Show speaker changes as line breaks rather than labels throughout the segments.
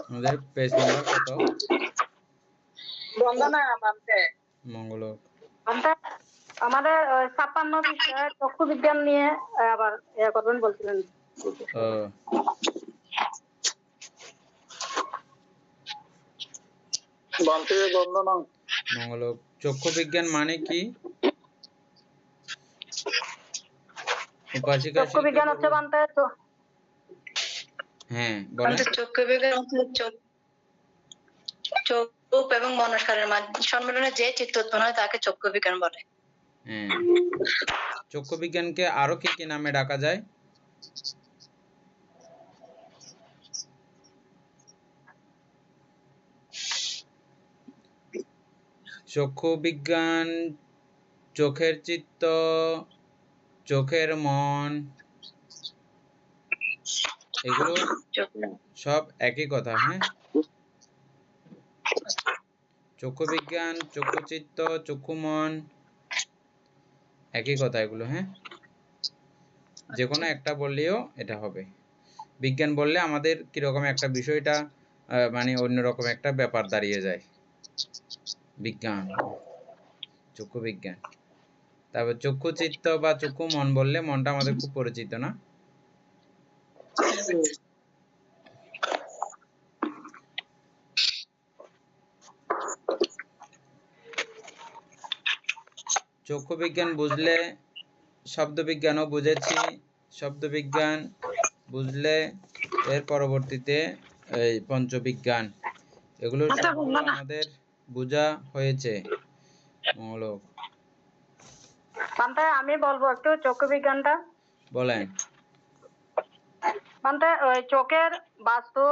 আমাদের page number কত?
বন্দনা বানতে
মঙ্গলক
আমাদের 56 বিষয় চক্ষু বিজ্ঞান নিয়ে আবার ইয়া করবেন বলছিলেন। বানতে বন্দনা
মঙ্গলক চক্ষু বিজ্ঞান মানে কি? উপাসিকা
চক্ষু বিজ্ঞান হচ্ছে বানতে তো
হ্যাঁ বলেন।
চক্ষু বিজ্ঞান চোখ এবং মনস্কারের সম্মেলনে যে চিত্ত উৎপন্ন হয় তাকে চক্ষু বিজ্ঞান বলে।
হ্যাঁ, চক্ষু বিজ্ঞানকে আরো কি কি নামে ডাকা যায়? চক্ষু বিজ্ঞান, চোখের চিত্ত, চোখের মন, এগুলো সব একই কথা। হ্যাঁ, চক্ষু বিজ্ঞান, চক্ষু চিত্ত, চক্ষু মন একই কথা এগুলো। হ্যাঁ, যে কোনো একটা বললেও এটা হবে। বিজ্ঞান বললে আমাদের কিরকম একটা বিষয়টা মানে অন্যরকম একটা ব্যাপার দাঁড়িয়ে যায়। বিজ্ঞান, চক্ষু বিজ্ঞান। তারপর চক্ষু চিত্ত বা চক্ষু মন বললে মনটা আমাদের খুব পরিচিত না? চক্ষু বিজ্ঞান বুঝলে শব্দ বিজ্ঞানও বুঝেছি। শব্দ বিজ্ঞান বুঝলে এর পরবর্তীতে এই পঞ্চবিজ্ঞান, এগুলো সবগুলো আমাদের বোঝা হয়েছে। মঙ্গলক
আমি বলবো একটু চক্ষু বিজ্ঞানটা।
বলেন।
ওই চোখের বাস্তু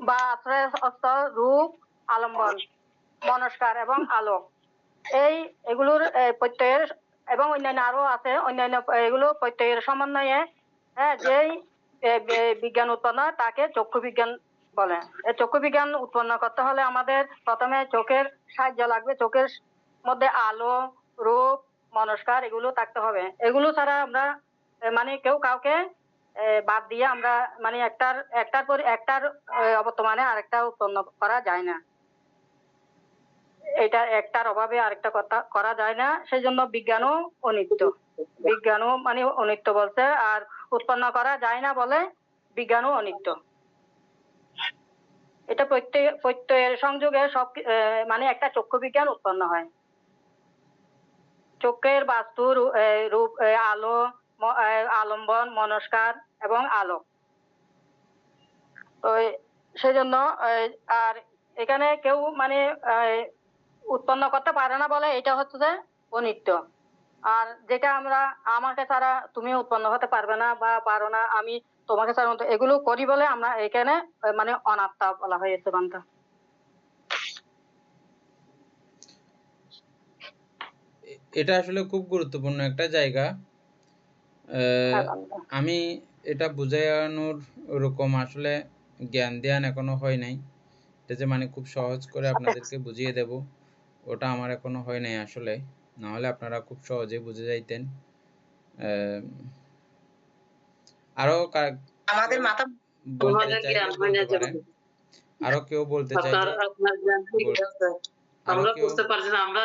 বা আশ্রয় রূপ, আলম্বন, মনস্কার এবং আলোক, এগুলোর প্রত্যয়ের এবং অন্যান্য আরো আছে অন্যান্য এগুলো প্রত্যয়ের সমন্বয়ে যেই বিজ্ঞান উৎপন্ন হয় তাকে চক্ষু বিজ্ঞান বলে। এই চক্ষু বিজ্ঞান উৎপন্ন করতে হলে আমাদের প্রথমে চোখের সাহায্য লাগবে। চোখের মধ্যে আলো, রূপ, মনস্কার এগুলো থাকতে হবে। এগুলো ছাড়া আমরা মানে কেউ কাউকে বাদ দিয়ে আমরা মানে একটার অবর্তমানে আরেকটা উৎপন্ন করা যায় না। এটা একটার অভাবে আরেকটা কথা করা যায় না। সেই জন্য বিজ্ঞানও অনিত্য। বিজ্ঞানও মানে অনিত্য বলতে, আর উৎপন্ন করা যায় না বলে বিজ্ঞানও অনিত্য। এটা প্রত্যয়ের সংযোগে সব মানে একটা চক্ষু বিজ্ঞান উৎপন্ন হয়। চোখের বাস্তু, রূপ, আলো, আলম্বন, মনস্কার এবং আলোক। তো সেই জন্য আর এখানে কেউ মানে উৎপন্ন করতে পারে না বলে এটা হচ্ছে যে অনিত্য। আর যেটা আমরা আমাকে ছাড়া তুমি উৎপন্ন হতে পারবে না বা পারো না, আমি তোমাকে ছাড়া এগুলো করি বলে আমরা এখানে মানে অনাত্মা বলা হয়েছে বান্ধা।
এটা আসলে খুব গুরুত্বপূর্ণ একটা জায়গা। আমি এটা বুঝানোর ওরকম আসলে জ্ঞান ধ্যান এখনো হয় নাই। এটা যে মানে খুব সহজ করে আপনাদেরকে বুঝিয়ে দেব ওটা আমার এখনো হয় নাই আসলে, না হলে আপনারা খুব সহজে বুঝে যাইতেন। আরো
আমাদের মাথা
বলতে চাইলে বলতে পারেন। আরো কেউ বলতে চাইলে
আমরা বুঝতে পারছি না, আমরা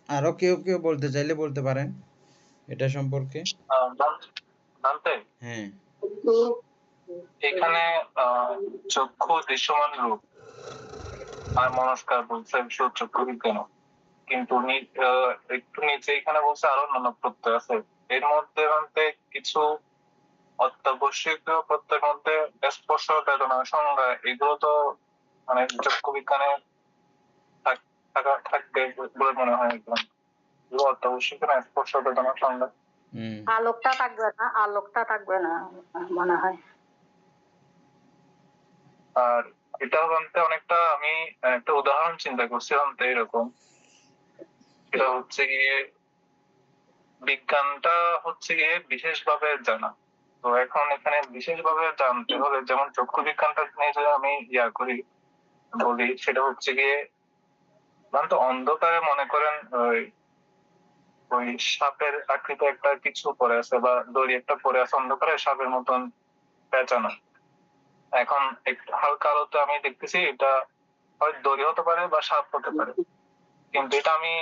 আরো কেউ বলতে চাইলে বলতে পারেন এটা সম্পর্কে। হ্যাঁ,
এখানে চক্ষু দৃশ্যমান রূপ আর মনস্কার বলছে চক্ষু বিজ্ঞান, কিন্তু একটু নিচে এখানে বলছে আরো নানা প্রত্যয় আছে। এর মধ্যে কিছু অত্যাবশ্যকীয় প্রত্যয়ের মধ্যে স্পর্শ, বেদনা, সংজ্ঞা এগুলো তো মানে চক্ষু বিজ্ঞানে থাকবে বলে মনে হয়। একদম অত্যাবশ্যক না, স্পর্শ, বেদনা, সংজ্ঞা।
আলোকটা থাকবে না মনে হয়।
আর এটা বলতে অনেকটা আমি একটা উদাহরণ চিন্তা করছিলাম তো এরকম, এটা হচ্ছে গিয়ে বিজ্ঞানটা হচ্ছে গিয়ে বিশেষভাবে জানা। তো এখন এখানে বিশেষভাবে জানতে হলে যেমন চক্ষু বিজ্ঞানটা নিয়ে যদি আমি বলি সেটা হচ্ছে গিয়ে তো অন্ধকারে মনে করেন ওই সাপের আকৃতি একটা কিছু পরে আছে বা দড়ি একটা পরে আছে অন্ধকারে সাপের মতন পেঁচানো। এখন একটু হালকা আলোতে আমি দেখতেছি এটা হয়তো দড়ি হতে পারে বা সাপ হতে পারে, কিন্তু এটা আমি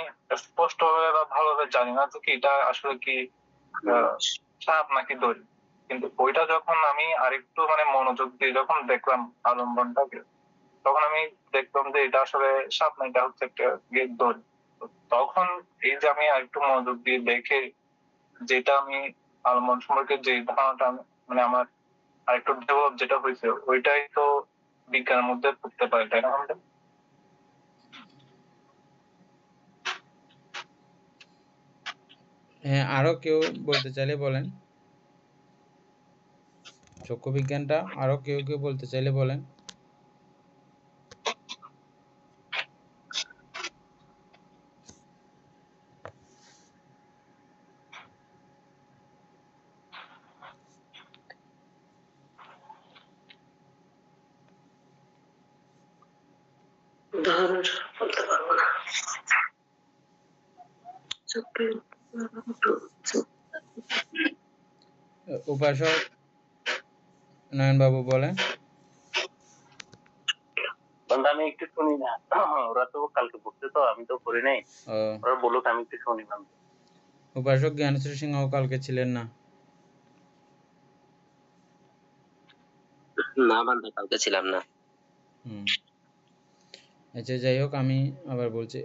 স্পষ্ট ভাবে বা ভালোভাবে জানি না যে কি এটা আসলে কি সাপ নাকি দড়ি। কিন্তু ওইটা যখন আমি আরেকটু মানে মনোযোগ দিয়ে যখন দেখলাম আলম্বনটাকে, তখন আমি দেখলাম যে এটা আসলে সাপ না, এটা হচ্ছে একটা দড়ি। তো তখন এই যে আমি আরেকটু মনোযোগ দিয়ে দেখে যেটা আমি আলম্বন সম্পর্কে যে ধারণাটা মানে আমার আরেকটু ডেভেলপ যেটা হয়েছে, ওইটাই তো বিজ্ঞানের মধ্যে পড়তে পারে, তাই না?
হ্যাঁ, আরো কেউ বলতে চাইলে বলেন। চক্ষু বিজ্ঞানটা আরো কেউ কেউ বলতে চাইলে বলেন।
বলতে পারবো না।
উপাসক নয়নবাবু বলেন।
আমি একটু শুনি না, ওরা তো কালকে পড়ছে তো আমি তো পড়ি নাই, ওরা বলুক আমি একটু শুনি না।
উপাসক জ্ঞানেশ্বর সিংহ কালকে ছিলেন না?
না বান্দা, কালকে ছিলাম না।
আচ্ছা, যাই হোক, আমি আবার বলছি।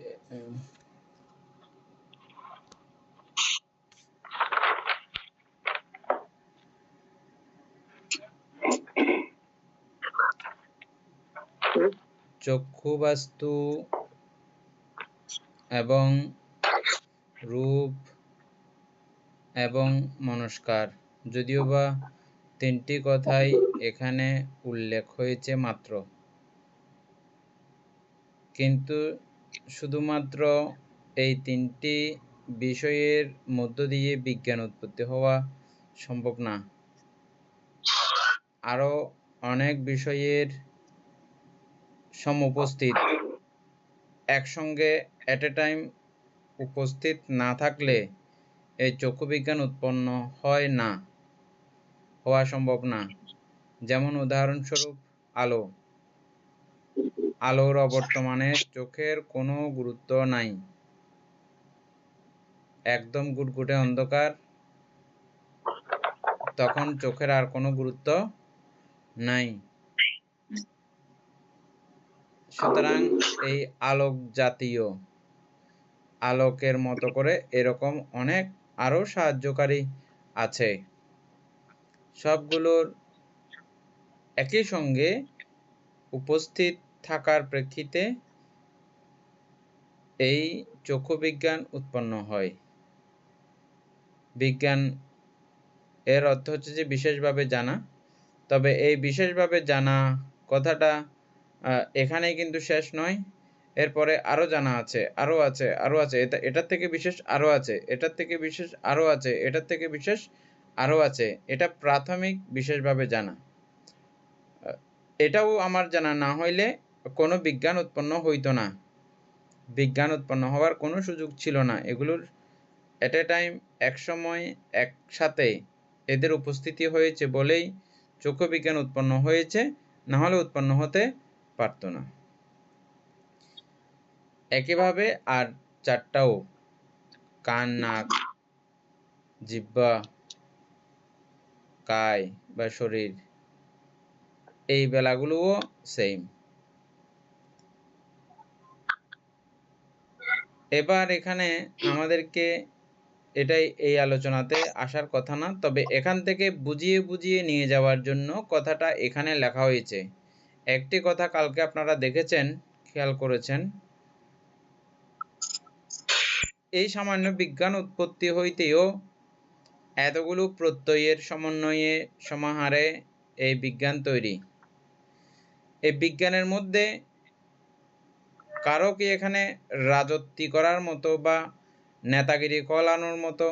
চক্ষু বাস্তু এবং রূপ এবং মনস্কার, যদিও বা তিনটি কথাই এখানে উল্লেখ হয়েছে মাত্র, কিন্তু শুধুমাত্র এই তিনটি বিষয়ের মধ্য দিয়ে বিজ্ঞান উৎপত্তি হওয়া সম্ভব না। আরো অনেক বিষয়ের সমুপস্থিত একসঙ্গে এট এ টাইম উপস্থিত না থাকলে এই চক্ষু বিজ্ঞান উৎপন্ন হয় না, হওয়া সম্ভব না। যেমন উদাহরণস্বরূপ আলো। আলোর অবর্তমানে চোখের কোনো গুরুত্ব নাই। একদম গুটগুটে অন্ধকার, তখন চোখের আর কোনো গুরুত্ব নাই। সুতরাং এই আলোক জাতীয়, আলোকের মতো করে এরকম অনেক আরো সাহায্যকারী আছে, সবগুলোর একই সঙ্গে উপস্থিত থাকার প্রেক্ষিতে এই চক্ষু বিজ্ঞান উৎপন্ন হয়। বিজ্ঞান এর অর্থ হচ্ছে যে বিশেষভাবে জানা। তবে এই বিশেষভাবে জানা কথাটা এখানেই কিন্তু শেষ নয়। এরপরে আরো জানা আছে, আরো আছে, আরো আছে, এটার থেকে বিশেষ আরো আছে, এটার থেকে বিশেষ আরো আছে, এটার থেকে বিশেষ আরো আছে। এটা প্রাথমিক বিশেষভাবে জানা। এটাও আমার জানা না হইলে কোনো বিজ্ঞান উৎপন্ন হইতো না। বিজ্ঞান উৎপন্ন হওয়ার কোনো সুযোগ ছিল না। এগুলোর এট এ টাইম, এক সময় একসাথে এদের উপস্থিতি হয়েছে বলেই চক্ষু বিজ্ঞান উৎপন্ন হয়েছে, না হলে উৎপন্ন হতে পারত না। একইভাবে আর চারটাও, কান, নাক, জিহ্বা, কায় বা শরীর, এই বেলাগুলোও সেম। এবার এখানে আমাদেরকে এটাই এই আলোচনাতে আসার কথা না, তবে এখান থেকে বুঝিয়ে বুঝিয়ে নিয়ে যাওয়ার জন্য কথাটা এখানে লেখা হয়েছে। একটি কথা কালকে আপনারা দেখেছেন, খেয়াল করেছেন, এই সামান্য বিজ্ঞান উৎপত্তি হইতেও এতগুলো প্রত্যয়ের সমন্বয়ে সমাহারে এই বিজ্ঞান তৈরি। এই বিজ্ঞানের মধ্যে কারো কি এখানে রাজত্বি করার মতো বা নেতাগিরি কলানোর মতো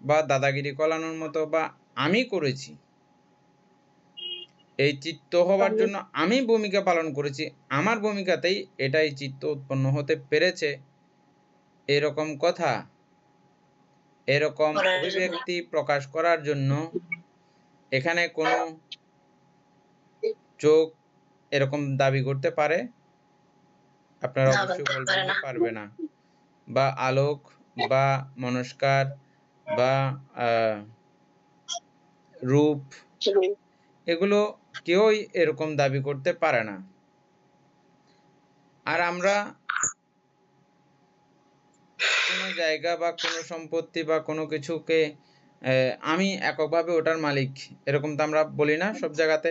বা দাদাগিরি কলানোর মতো বা আমি করেছি, এই চিত্ত হওয়ার জন্য আমি ভূমিকা পালন করেছি, আমার ভূমিকাতেই এটাই চিত্ত উৎপন্ন হতে পেরেছে, এরকম কথা, এরকম অভিব্যক্তি প্রকাশ করার জন্য এখানে কোনো চোখ এরকম দাবি করতে পারে? আপনারা
না,
অবশ্যই
পারে
বলবেন যে
না।
পারবে না। বা আলোক বা মনস্কার বা রূপ, এগুলো কেউই এরকম দাবি করতে পারে না। আর আমরা কোনো জায়গা বা কোনো সম্পত্তি বা কোনো কিছুকে আমি এককভাবে ওটার মালিক, এরকম তো আমরা বলি না সব জায়গাতে?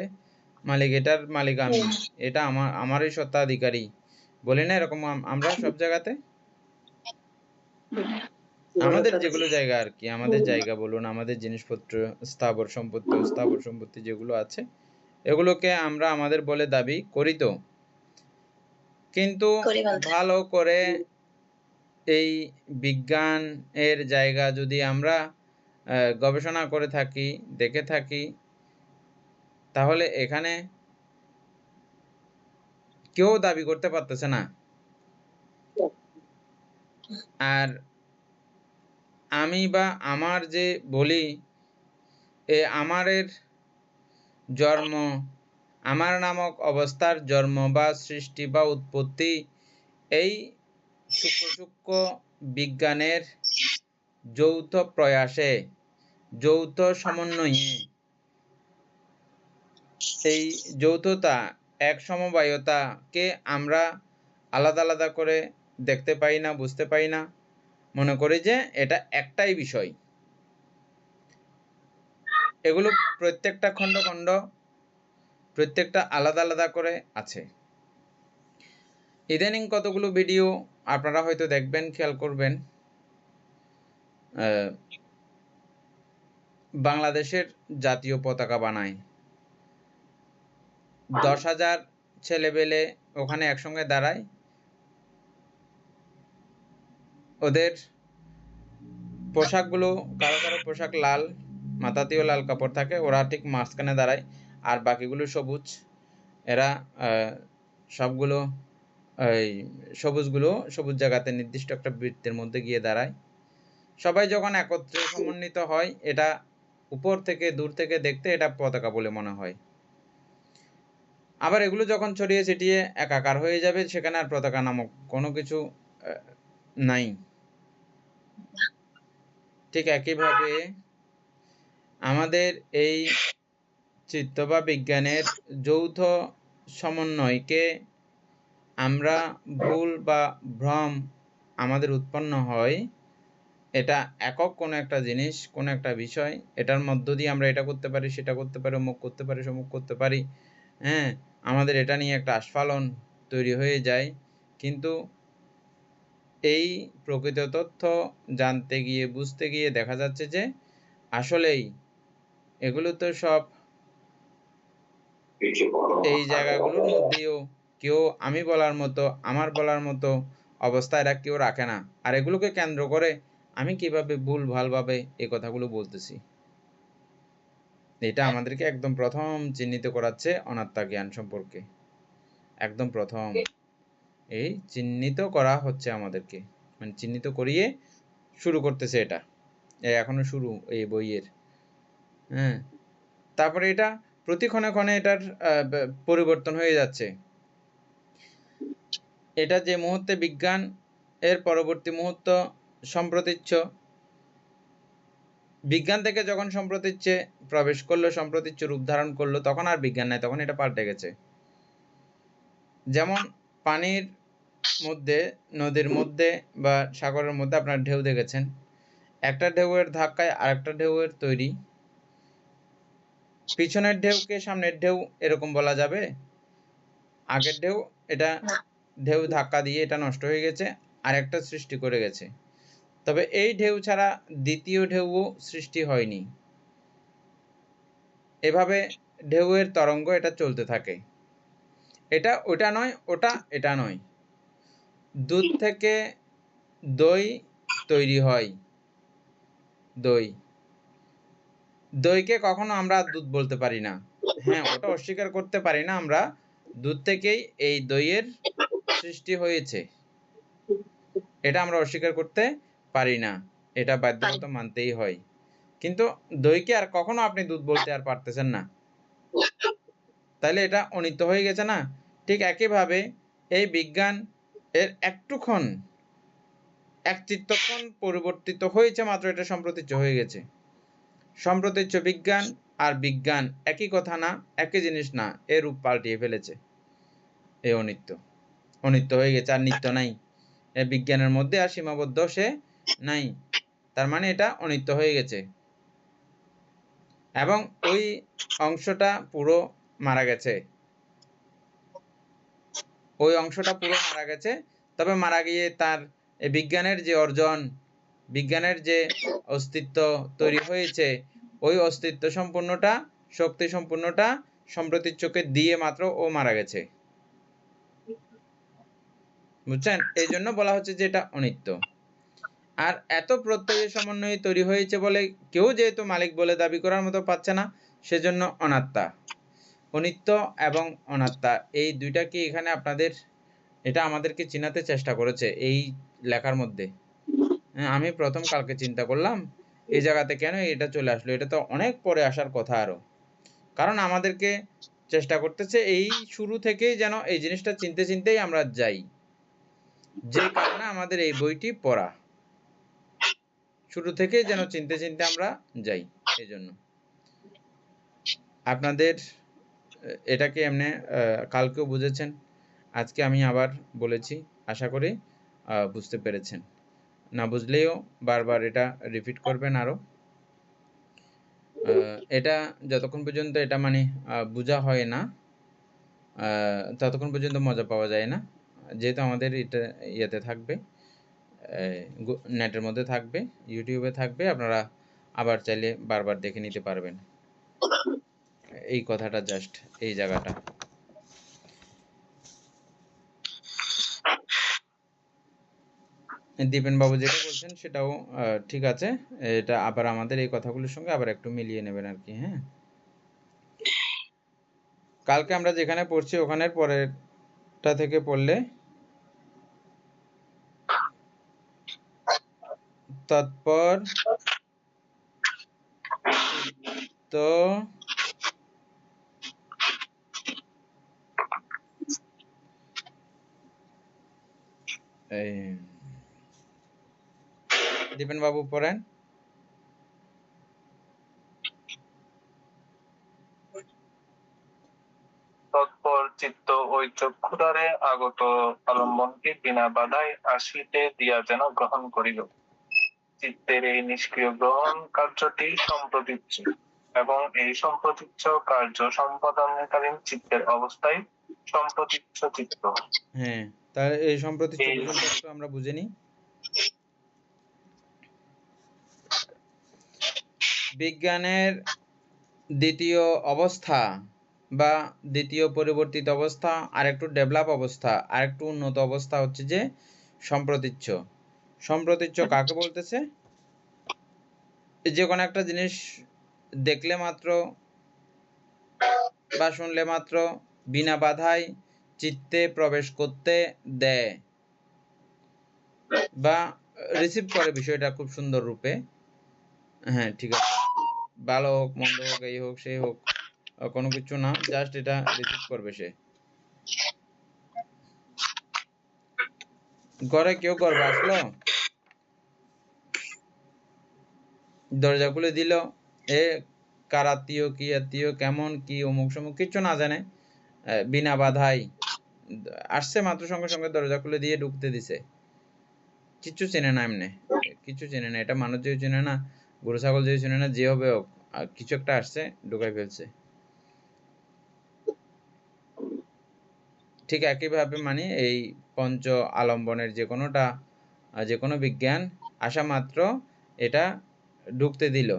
মালিক, এটার মালিক আমি, এটা আমারই স্বত্বাধিকারী, বলি না এরকম আমরা সব জায়গাতে? আমাদের যেগুলো জায়গা আর কি, আমাদের জায়গা বলুন, আমাদের জিনিসপত্র, স্থাবর সম্পত্তি, অস্থাবর সম্পত্তি যেগুলো আছে, এগুলোকে আমরা আমাদের বলে দাবি করি তো। কিন্তু
করি বলতে।
ভালো করে এই বিজ্ঞান এর জায়গা যদি আমরা গবেষণা করে থাকি, দেখে থাকি, তাহলে এখানে কেউ দাবি করতে পারতেছে না। আর আমি বা আমার যে বলি, আমারের জন্ম, আমার নামক অবস্থার জন্ম বা সৃষ্টি বা উৎপত্তি এই সূক্ষ্ম সূক্ষ্ম বিজ্ঞানের যৌথ প্রয়াসে, যৌথ সমন্বয়ে, এই যৌথতা, এক সমবায়তাকে আমরা আলাদা আলাদা করে দেখতে পাই না, বুঝতে পাই না, মনে করি যে এটা একটাই বিষয়। এগুলো প্রত্যেকটা খণ্ড খণ্ড, প্রত্যেকটা আলাদা আলাদা করে আছে। ইদানিং কতগুলো ভিডিও আপনারা হয়তো দেখবেন, খেয়াল করবেন, বাংলাদেশের জাতীয় পতাকা বানায় 10,000 ছেলেবেলে ওখানে একসঙ্গে দাঁড়ায়, ওদের পোশাকগুলো, কারো কারো পোশাক লাল, মাথাতেও লাল কাপড় থাকে, ওরা ঠিক মাঝখানে দাঁড়ায়, আর বাকিগুলো সবুজ। এরা সবগুলো এই সবুজগুলো সবুজ জায়গাতে নির্দিষ্ট একটা বৃত্তের মধ্যে গিয়ে দাঁড়ায়। সবাই যখন একত্রে সমন্বিত হয়, এটা উপর থেকে দূর থেকে দেখতে এটা পতাকা বলে মনে হয়। আবার এগুলো যখন ছড়িয়ে ছিটিয়ে একাকার হয়ে যাবে, সেখানে আর পতাকা নামক কোনো কিছু নাই। ঠিক একইভাবে আমাদের এই চিত্ত বা বিজ্ঞানের যৌথ সমন্বয়কে আমরা ভুল বা ভ্রম আমাদের উৎপন্ন হয়, এটা একক কোনো একটা জিনিস, কোনো একটা বিষয়, এটার মধ্য দিয়ে আমরা এটা করতে পারি, সেটা করতে পারি, অমুক করতে পারি, সমুক করতে পারি, হ্যাঁ, আমাদের এটা নিয়ে একটা আস্ফালন তৈরি হয়ে যায়। কিন্তু এই প্রকৃত তথ্য জানতে গিয়ে, বুঝতে গিয়ে দেখা যাচ্ছে যে আসলেই এগুলো তো সব এই জায়গাগুলোর মধ্যেও কেউ আমি বলার মতো, আমার বলার মতো অবস্থা এরা কেউ রাখে না। আর এগুলোকে কেন্দ্র করে আমি কিভাবে ভুল ভালভাবে এই কথাগুলো বলতেছি, এটা আমাদেরকে একদম প্রথম চিহ্নিত করাচ্ছে অনাত্মা জ্ঞান সম্পর্কে। একদম প্রথম এই চিহ্নিত করা হচ্ছে আমাদেরকে, মানে চিহ্নিত করিয়ে শুরু করতেছে এটা, এখনো শুরু এই বইয়ের। হ্যাঁ, তারপরে এটা প্রতি ক্ষণে ক্ষণে এটার পরিবর্তন হয়ে যাচ্ছে। এটা যে মুহূর্তে বিজ্ঞান এর পরবর্তী মুহূর্ত সম্প্রতীচ্য, বিজ্ঞান থেকে যখন সম্প্রতীচ্যে প্রবেশ করলো, সম্প্রতীচ্য রূপ ধারণ করলো, তখন আর বিজ্ঞান নাই, তখন এটা পাল্টে গেছে। যেমন পানির মধ্যে, নদীর মধ্যে বা সাগরের মধ্যে আপনার ঢেউ দেখেছেন, একটা ঢেউয়ের ধাক্কায় আরেকটা ঢেউয়ের তৈরি। পিছনের ঢেউকে সামনের ঢেউ এরকম বলা যাবে? আগের ঢেউ, এটা ঢেউ ধাক্কা দিয়ে এটা নষ্ট হয়ে গেছে, আর একটা সৃষ্টি করে গেছে। তবে এই ঢেউ ছাড়া দ্বিতীয় ঢেউও সৃষ্টি হয়নি। এভাবে ঢেউয়ের তরঙ্গ এটা চলতে থাকে। এটা ওটা নয়, ওটা এটা নয়। দুধ থেকে দই তৈরি হয়। দই, দইকে কখনো আমরা দুধ বলতে পারি না। হ্যাঁ, ওটা অস্বীকার করতে পারি না আমরা, দুধ থেকেই এই দইয়ের সৃষ্টি হয়েছে, এটা আমরা অস্বীকার করতে পারি না, এটা বাধ্যগত মানতেই হয়। কিন্তু দইকে আর কখনো আপনি দুধ বলতে আর পারতেছেন না। তাহলে এটা অনিত্য হয়ে গেছে না? ঠিক একইভাবে এই বিজ্ঞান এর একটুক্ষণ একচিত্তক্ষণ পরিবর্তিত হয়েছে মাত্র, এটা সম্প্রতীচ্য হয়ে গেছে। সম্প্রতীচ্য বিজ্ঞান আর বিজ্ঞান একই কথা না, একই জিনিস না, এর রূপ পাল্টিয়ে ফেলেছে। এই অনিত্য অনিত্য হয়ে গেছে, আর নিত্য নাই। এই বিজ্ঞানের মধ্যে আর সীমাবদ্ধ সে নাই, তার মানে এটা অনিত্য হয়ে গেছে। এবং ওই অংশটা পুরো মারা গেছে, ওই অংশটা পুরো মারা গেছে। তবে মারা গিয়ে তার বিজ্ঞানের যে অর্জন, বিজ্ঞানের যে অস্তিত্ব তৈরি হয়েছে, ওই অস্তিত্ব সম্পূর্ণটা, শক্তি সম্পূর্ণটা সম্প্রতীচ্যকে দিয়ে মাত্র ও মারা গেছে। বুঝছেন? এই জন্য বলা হচ্ছে যে এটা অনিত্য। আর এত প্রত্যয়ের সমন্বয়ে তৈরি হয়েছে বলে কেউ যেহেতু মালিক বলে দাবি করার মতো পাচ্ছে না, সেজন্য অনাত্মা। অনিত্য এবং অনাত্মা এই দুইটা কি এখানে আপনাদের, এটা আমাদেরকে চিনাতে চেষ্টা করেছে এই লেখার মধ্যে। আমি প্রথম কালকে চিন্তা করলাম এই জায়গাতে কেন এটা চলে আসলো, এটা তো অনেক পরে আসার কথা আরো। কারণ আমাদেরকে চেষ্টা করতেছে এই শুরু থেকেই যেন এই জিনিসটা চিনতে চিনতেই আমরা যাই, যে কারণে আমাদের এই বইটি পড়া, শুরু থেকেই যেন চিনতে চিনতে আমরা যাই। এই জন্য আপনাদের এটাকে এমনি কালকেও বুঝেছেন, আজকে আমি আবার বলেছি, আশা করি বুঝতে পেরেছেন। না বুঝলেও বারবার এটা রিপিট করবেন আরো। এটা যতক্ষণ পর্যন্ত এটা মানে বোঝা হয় না, ততক্ষণ পর্যন্ত মজা পাওয়া যায় না। যেহেতু আমাদের এটা ইয়েতে থাকবে, নেটের মধ্যে থাকবে, ইউটিউবে থাকবে, আপনারা আবার চাইলে বারবার দেখে নিতে পারবেন। এই কথাটা জাস্ট এই জায়গাটা। দীপেন বাবু যেটা বলছেন সেটাও ঠিক আছে, এটা আবার আমাদের এই কথাগুলোর সঙ্গে আবার একটু মিলিয়ে নেবেন আর কি। হ্যাঁ, কালকে আমরা যেখানে পড়ছি ওখানের পরেরটা থেকে পড়লে তৎপর তো দীপেন বাবু পড়েন।
তৎপর চিত্ত ওই চক্ষুদ্বারে আগত আলম্বনকে বিনা বাধায় আসিতে দিয়া যেন গ্রহণ করিল। চিত্তের এই নিষ্ক্রিয় গ্রহণ কার্যটি সম্প্রতীচ্য, এবং এই সম্প্রতীচ্য কার্য সম্পাদনকালীন চিত্তের অবস্থায় সম্প্রতীচ্য চিত্ত।
হ্যাঁ, তার এই সম্প্রতীচ্য বিষয়টা একটু আমরা বুঝে নিই। বিজ্ঞানের দ্বিতীয় অবস্থা বা দ্বিতীয় পরিবর্তিত অবস্থা, আরেকটু ডেভেলপ অবস্থা, আরেকটু উন্নত অবস্থা হচ্ছে যে সম্প্রতীচ্য। সম্প্রতীচ্য কাকে বলতেছে? যে কোনো একটা জিনিস দেখলে মাত্র বা শুনলে মাত্র বিনা বাধায় চিত্তে প্রবেশ করতে দেয় বা রিসিভ করে বিষয়টা খুব সুন্দর রূপে। হ্যাঁ, ঠিক আছে, ভালো হোক মন্দ হোক এই হোক সেই হোক, কোনো কিছু না, জাস্ট এটা রিসিভ করবে সে। ঘরে কেউ করবে আসলো, দরজা খুলে দিল, এ কার আত্মীয়, কি আত্মীয়, কেমন কি, অমুক সমুক কিছু না জানে, বিনা বাধায় আসছে মাত্র, সঙ্গে সঙ্গে দরজা খুলে দিয়ে ঢুকতে দিছে, কিচ্ছু চেনে না, এমনি কিছু চেনে না, এটা মানুষ যেও চেনে না, গরু ছাগল যেও চেনে না, যে হবে হোক, কিছু একটা আসছে ঢুকাই ফেলছে। ঠিক একইভাবে মানে এই পঞ্চ আলম্বনের যে কোনোটা, যে কোনো বিজ্ঞান আসা মাত্র এটা ঢুকতে দিল,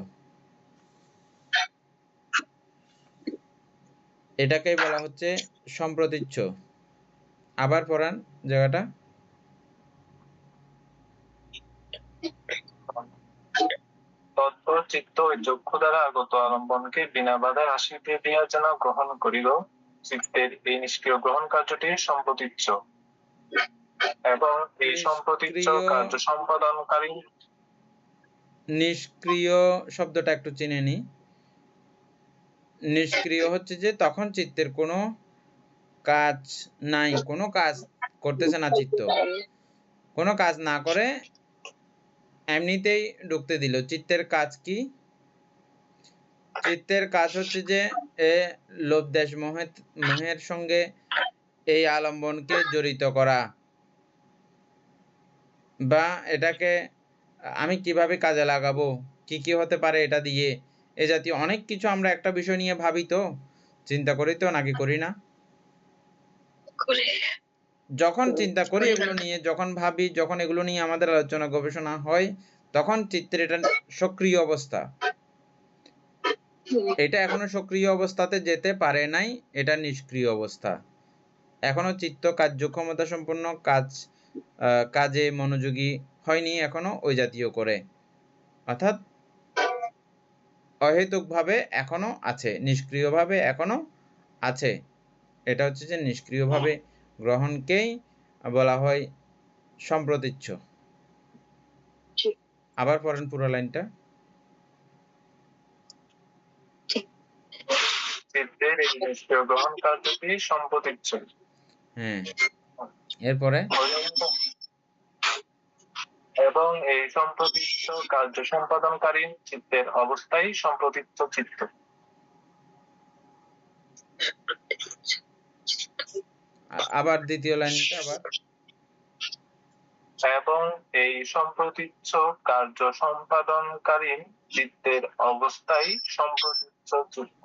এটাকেই বলা হচ্ছে সম্প্রতীচ্য। আবার পড়ান জায়গাটা।
তৎপর চিত্ত ওই চক্ষু দ্বারা আগত আলম্বনকে বিনা বাধায় আসিতে দিয়া যেন গ্রহণ করিল। চিত্তের এই নিষ্ক্রিয় গ্রহণ কার্যটি সম্প্রতীচ্য, এবং এই সম্প্রতীচ্য কার্য সম্পাদনকারী।
নিষ্ক্রিয় শব্দটা একটু চিনে নি। নিষ্ক্রিয় হচ্ছে যে তখন চিত্তের কোনো কাজ নাই, কোনো কাজ করতেছে না চিত্ত, কোনো কাজ না করে এমনিতেই ঢুকতে দিল। চিত্তের কাজ কি? চিত্তের কাজ হচ্ছে যে এ লোভ দেশ মোহের সঙ্গে এই আলম্বনকে জড়িত করা, বা এটাকে আমি কিভাবে কাজে লাগাবো, কি কি হতে পারে এটা দিয়ে, এ জাতীয় অনেক কিছু আমরা একটা বিষয় নিয়ে ভাবি তো, চিন্তা করি তো, নাকি করি না? যখন চিন্তা করি এগুলো নিয়ে, যখন ভাবি, যখন এগুলো নিয়ে আমাদের আলোচনা গবেষণা হয়, তখন চিত্তের এটা সক্রিয় অবস্থা। এটা এখনো সক্রিয় অবস্থাতে যেতে পারে নাই, এটা নিষ্ক্রিয় অবস্থা। এখনো চিত্ত কার্যক্ষমতা সম্পন্ন কাজে মনোযোগী হয়নি, এখনো ওই জাতীয় করে, অর্থাৎ অহেতুকভাবে এখনো আছে, নিষ্ক্রিয়ভাবে এখনো আছে। এটা হচ্ছে যে নিষ্ক্রিয়ভাবে গ্রহণকেই বলা হয় সম্প্রতীচ্য। আবার পড়েন পুরো লাইনটা।
চিত্তের এই নিষ্ক্রিয় গ্রহণ কার্যটি সম্পদিচ্ছ।
হ্যাঁ, এরপরে
এবং এই সম্প্রতিচ্ছ কার্য সম্পাদনকারী চিত্তের অবস্থাই সম্প্রতিচ্ছ চিত্ত।
আবার দ্বিতীয় লাইনটা আবার।
এবং এই সম্প্রতিচ্ছ কার্য সম্পাদনকারী চিত্তের অবস্থাই সম্প্রতিচ্ছ চিত্ত।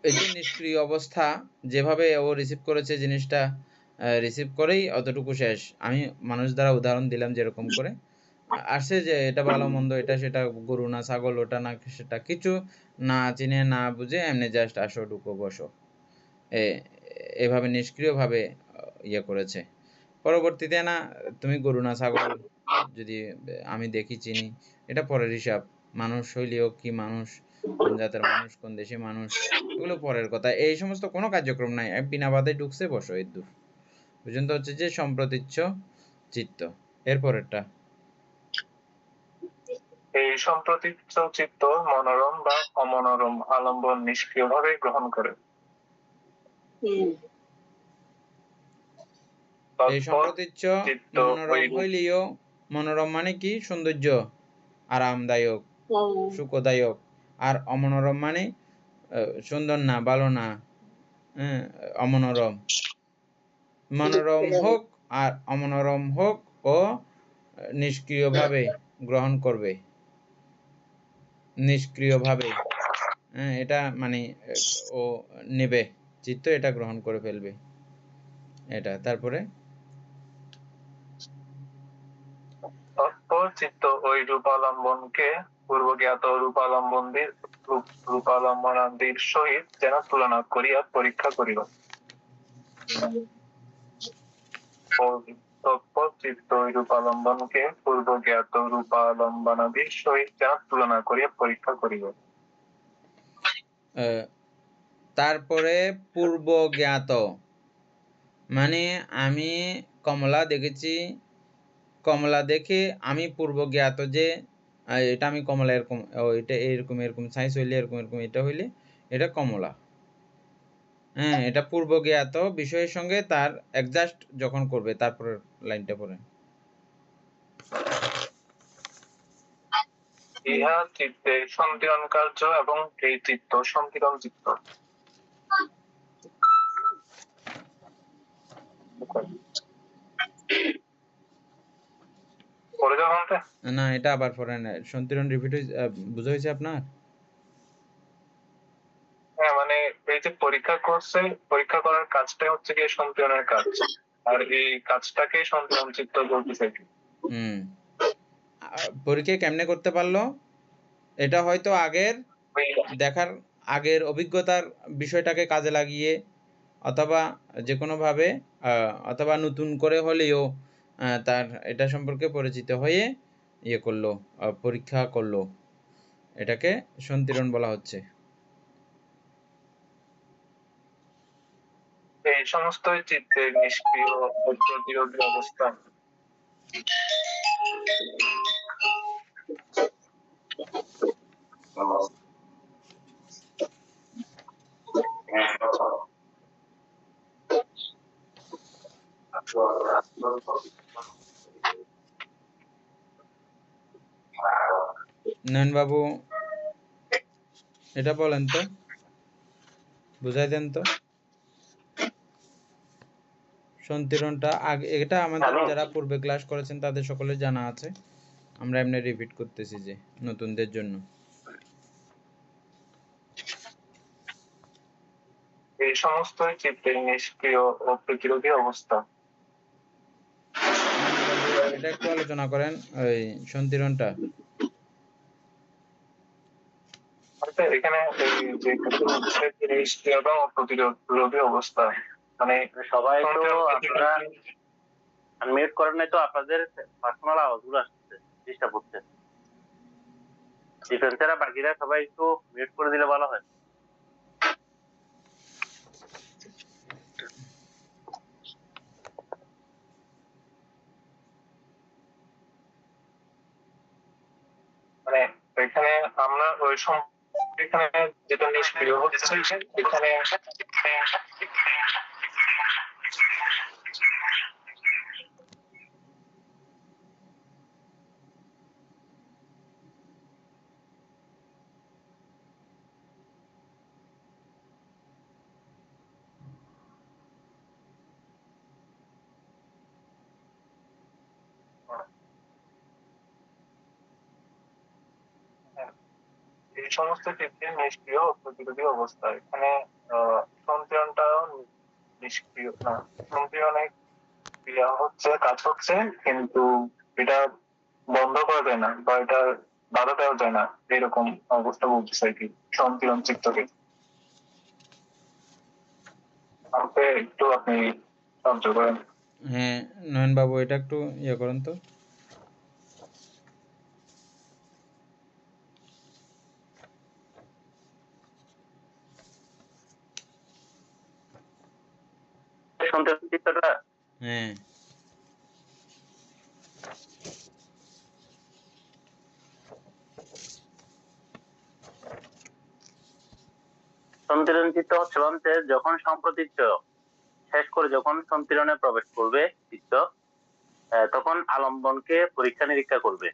এই যে নিষ্ক্রিয় অবস্থা, যেভাবে ও রিসিভ করেছে জিনিসটা, রিসিভ করেই অতটুকু শেষ। আমি মানুষ দ্বারা উদাহরণ দিলাম যেরকম করে আসে যে এটা ভালো মন্দ, এটা সেটা, গরু না ছাগল, ওটা না সেটা, কিছু না চিনে না বুঝে এমনি জাস্ট আসো ঢুকো বসো, এভাবে নিষ্ক্রিয়ভাবে ইয়ে করেছে। পরবর্তীতে না তুমি গরু না ছাগল যদি আমি দেখি চিনি, এটা পরের হিসাব। মানুষ হইলেও কি মানুষ, কোন জাতের মানুষ, কোন দেশে মানুষ, এগুলো পরের কথা। এই সমস্ত কোনো কার্যক্রম নাই, বিনা বাধে ঢুকছে বসো, এই দূর পর্যন্ত হচ্ছে যে সম্প্রতীচ্ছ চিত্ত। এরপরেরটা,
এই সম্প্রতিচ্ছ চিত্ত মনোরম বা অমনোরম আলম্বন নিষ্ক্রিয়ভাবে গ্রহণ করে।
এই সম্প্রতীচ্ছ মনোরম হইলেও, মনোরম মানে কি? সৌন্দর্য, আরামদায়ক, সুখদায়ক। আর অমনোরম মানে সুন্দর না, ভালো না, অমনোরম। মনোরম হোক আর অমনোরম হোক, ও নিষ্ক্রিয়ভাবে গ্রহণ করবে, নিষ্ক্রিয়ভাবে। এটা মানে ও নেবে, চিত্ত এটা গ্রহণ করে ফেলবে, এটা। তারপরে
তৎপর চিত্ত ওই রূপালম্বনকে পূর্বজ্ঞাত রূপালম্বনাদির সহিত যেন তুলনা করিয়া পরীক্ষা করিল। তৎপর চিত্ত ওই রূপালম্বনকে পূর্বজ্ঞাত রূপালম্বনাদির সহিত যেন তুলনা করিয়া পরীক্ষা করিল।
তারপরে পূর্ব জ্ঞাত মানে আমি কমলা দেখেছি, কমলা দেখে আমি পূর্ব জ্ঞাত যে এটা আমি কমলা, এরকম, এটা এরকম এরকম সাইজ হইলে এরকম এরকম, এটা হইলে এটা কমলা। হ্যাঁ, এটা পূর্ব জ্ঞাত বিষয়ের সঙ্গে তার অ্যাডজাস্ট যখন করবে। তারপরে লাইনটা পড়েন।
ইহা চিত্তের সম্পীড়ন কার্য এবং এই চিত্ত সম্পীড়ন চিত্ত। পড়ে যাওয়া
না, এটা আবার পড়েন। সন্তিরণ রিপিট বুঝা হয়েছে আপনার?
হ্যাঁ, মানে এই যে পরীক্ষা করছে, পরীক্ষা করার কাজটাই হচ্ছে গিয়ে সম্পীড়নের কাজ, আর এই কাজটাকে সম্পীড়ন চিত্ত বলতেছে।
পরীক্ষা কেমনে করতে পারলো? এটা হয়তো আগের দেখার, আগের অভিজ্ঞতার বিষয়টাকে কাজে লাগিয়ে, অথবা যে কোনোভাবে, অথবা নতুন করে হলেও তার এটা সম্পর্কে পরিচিত হয়ে ইয়ে করলো, পরীক্ষা করলো। এটাকে সন্তিরণ বলা হচ্ছে।
এই সমস্ত চিত্তের নিষ্ক্রিয় প্রতিরোধী অবস্থা।
নয়ন বাবু এটা বলেন তো, বুঝাই দেন তো সন্তিরণটা। আগে এটা আমাদের যারা পূর্বে ক্লাস করেছেন তাদের সকলের জানা আছে, আমরা এমনি রিপিট করতেছি যে নতুনদের জন্য।
এই সমস্ত চিত্তের নিষ্ক্রিয় ও প্রতিরোধী অবস্থা।
এটা একটু আলোচনা করেন ওই সন্তিরণটা।
এখানে এই যে নিষ্ক্রিয় এবং প্রতিরোধী অবস্থা, মানে
সবাই তো আপনারা আনমিউট করেন নাই তো, আপনাদের পার্সোনাল আওয়াজগুলো আসছে, ডিস্টার্ব হচ্ছে। ডিফেন্সেরা বাকিরা সবাই একটু মিউট করে দিলে ভালো হয়।
মানে এখানে আমরা ওই এখানে যেটা নিষ্ক্রিয় হচ্ছে এখানে এই সমস্ত ক্ষেত্রে নিষ্ক্রিয় ও প্রতিরোধী অবস্থা। এখানে সঞ্চয়নটাও নিষ্ক্রিয় না, সঞ্চয়নে ক্রিয়া হচ্ছে, কাজ হচ্ছে, কিন্তু এটা বন্ধ করা যায় না বা এটা বাধা দেওয়া যায় না, এরকম অবস্থা বলতেছে আর কি সঞ্চয়ন চিত্তকে। আমাকে একটু আপনি সাহায্য করেন।
হ্যাঁ নয়ন বাবু এটা একটু ইয়ে করেন তো।
সন্ত্রাসী চিত্রটা
হ্যাঁ
সন্তিরণ চিত্ত হচ্ছে অন্তে যখন সম্প্রতিচ্ছ শেষ করে যখন সন্তিরণে প্রবেশ করবে চিত্ত, তখন আলম্বনকে পরীক্ষা নিরীক্ষা করবে।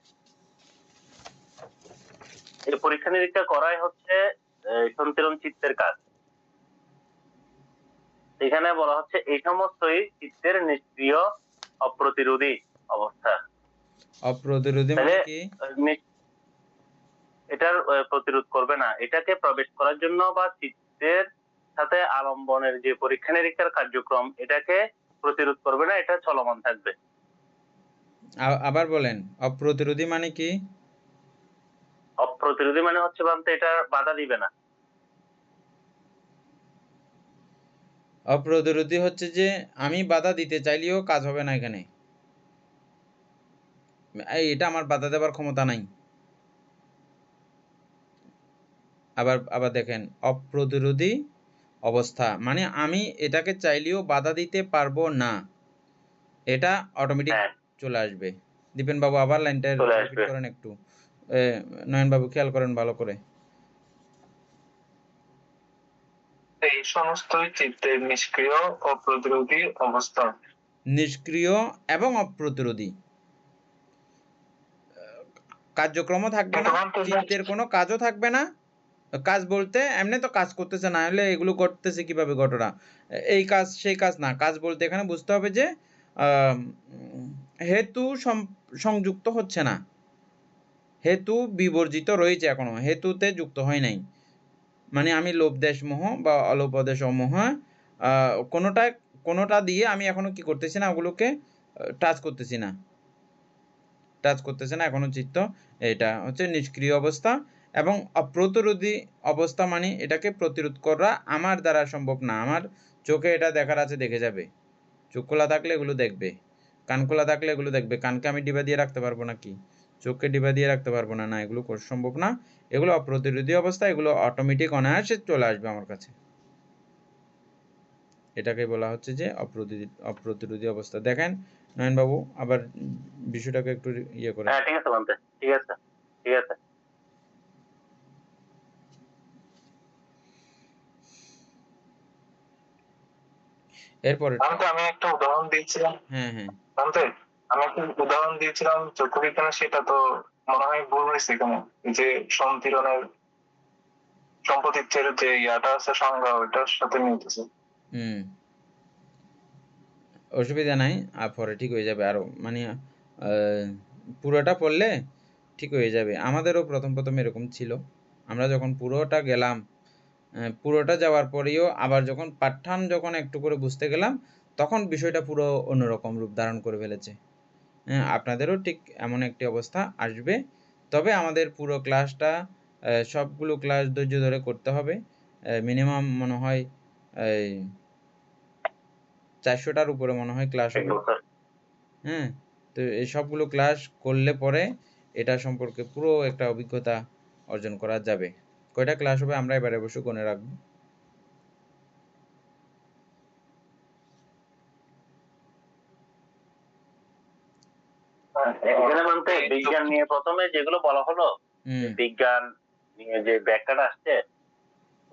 এই পরীক্ষা নিরীক্ষা করাই হচ্ছে সন্তিরণ চিত্তের কাজ। এখানে বলা হচ্ছে এই সমস্তই চিত্তের নিষ্ক্রিয় অপ্রতিরোধী অবস্থা।
অপ্রতিরোধী মানে কি?
এটার প্রতিরোধ করবে না, এটাকে প্রবেশ করার জন্য বা চিত্তের সাথে আলম্বনের যে পরীক্ষা নিরীক্ষার কার্যক্রম এটাকে প্রতিরোধ করবে না, এটা চলমান থাকবে।
আবার বলেন অপ্রতিরোধী মানে কি?
অপ্রতিরোধী মানে হচ্ছে বলতে এটা বাধা দিবে না।
অপ্রতিরোধী হচ্ছে যে আমি বাধা দিতে চাইলেও কাজ হবে না, এখানে এটা আমার বাধা দেওয়ার ক্ষমতা নাই। আবার দেখেন অপ্রতিরোধী অবস্থা মানে আমি এটাকে চাইলেও বাধা দিতে পারবো না, এটা অটোমেটিক চলে আসবে। দীপেন বাবু আবার লাইনটা রিপিট করেন একটু, নয়ন বাবু খেয়াল করেন ভালো করে।
এই সমস্ত চিত্তের নিষ্ক্রিয় ও প্রতিরোধী অবস্থা।
নিষ্ক্রিয় এবং অপ্রতিরোধী কার্যক্রম থাকবে না, চিত্তের কোনো কাজও থাকবে না। কাজ বলতে এমনি তো কাজ করতেছে, না হলে এগুলো করতেছে কিভাবে ঘটনা, এই কাজ সেই কাজ না। কাজ বলতে এখানে বুঝতে হবে যে হেতু সংযুক্ত হচ্ছে না, হেতু বিবর্জিত রয়েছে, এখনো হেতুতে যুক্ত হয় নাই। মানে আমি লোভ দেশ মোহ বা অলোভ দেশ মোহ কোনোটা দিয়ে আমি এখনো কি করতেছি না, ওগুলোকে টাচ করতেছি না এখনো চিত্ত। এটা হচ্ছে নিষ্ক্রিয় অবস্থা। এবং অপ্রতিরোধী অবস্থা মানে এটাকে প্রতিরোধ করা আমার দ্বারা সম্ভব না। আমার চোখে এটা দেখার আছে, দেখে যাবে, চোখ খোলা থাকলে এগুলো দেখবে, কান খোলা থাকলে এগুলো দেখবে। কানকে আমি ডিবা দিয়ে রাখতে পারবো নাকি? চোখকে ডিবা দিয়ে রাখতে পারবো না, না এগুলো সম্ভব না। এগুলো অপ্রতিরোধী অবস্থা, এগুলো অটোমেটিক অনায়াসে চলে আসবে আমার কাছে। এটাকে বলা হচ্ছে যে অপ্রতিরোধী অবস্থা। দেখেন নয়ন বাবু আবার বিষয়টাকে একটু ইয়ে করে।
ঠিক আছে বলতে, ঠিক আছে ঠিক আছে।
এরপরে
আমি একটা উদাহরণ দিচ্ছিলাম।
হ্যাঁ
জানতে আমি একটা উদাহরণ দিয়েছিলাম চক্ষু বিজ্ঞানে, সেটা তো মনে হয় ভুল হয়েছে এখানে। এই যে সন্তিরণের সম্পত্তির যে ইয়াটা আছে সংজ্ঞা, ওইটার সাথে মিলতেছে।
হুম, অসুবিধা নাই, আর পরে ঠিক হয়ে যাবে। আরো মানে পুরোটা পড়লে ঠিক হয়ে যাবে। আমাদেরও প্রথম প্রথম এরকম ছিল, আমরা যখন পুরোটা গেলাম, পুরোটা যাওয়ার পরেও আবার যখন পাঠ্যান যখন একটু করে বুঝতে গেলাম, তখন বিষয়টা পুরো অন্যরকম রূপ ধারণ করে ফেলেছে। হ্যাঁ, আপনাদেরও ঠিক এমন একটি অবস্থা আসবে। তবে আমাদের পুরো ক্লাসটা, সবগুলো ক্লাস ধৈর্য ধরে করতে হবে। মিনিমাম মনে হয় এই 400টার উপরে মনে হয় ক্লাস হবে। হ্যাঁ, তো এই সবগুলো ক্লাস করলে পরে এটা সম্পর্কে পুরো একটা অভিজ্ঞতা অর্জন করা যাবে। কয়টা ক্লাস হবে আমরা এবারে অবশ্যই গুনে রাখবো।
এখানে বলতে বিজ্ঞান নিয়ে প্রথমে যেগুলো বলা হলো,
হুম,
বিজ্ঞান নিয়ে যে ব্যাখ্যাটা আসছে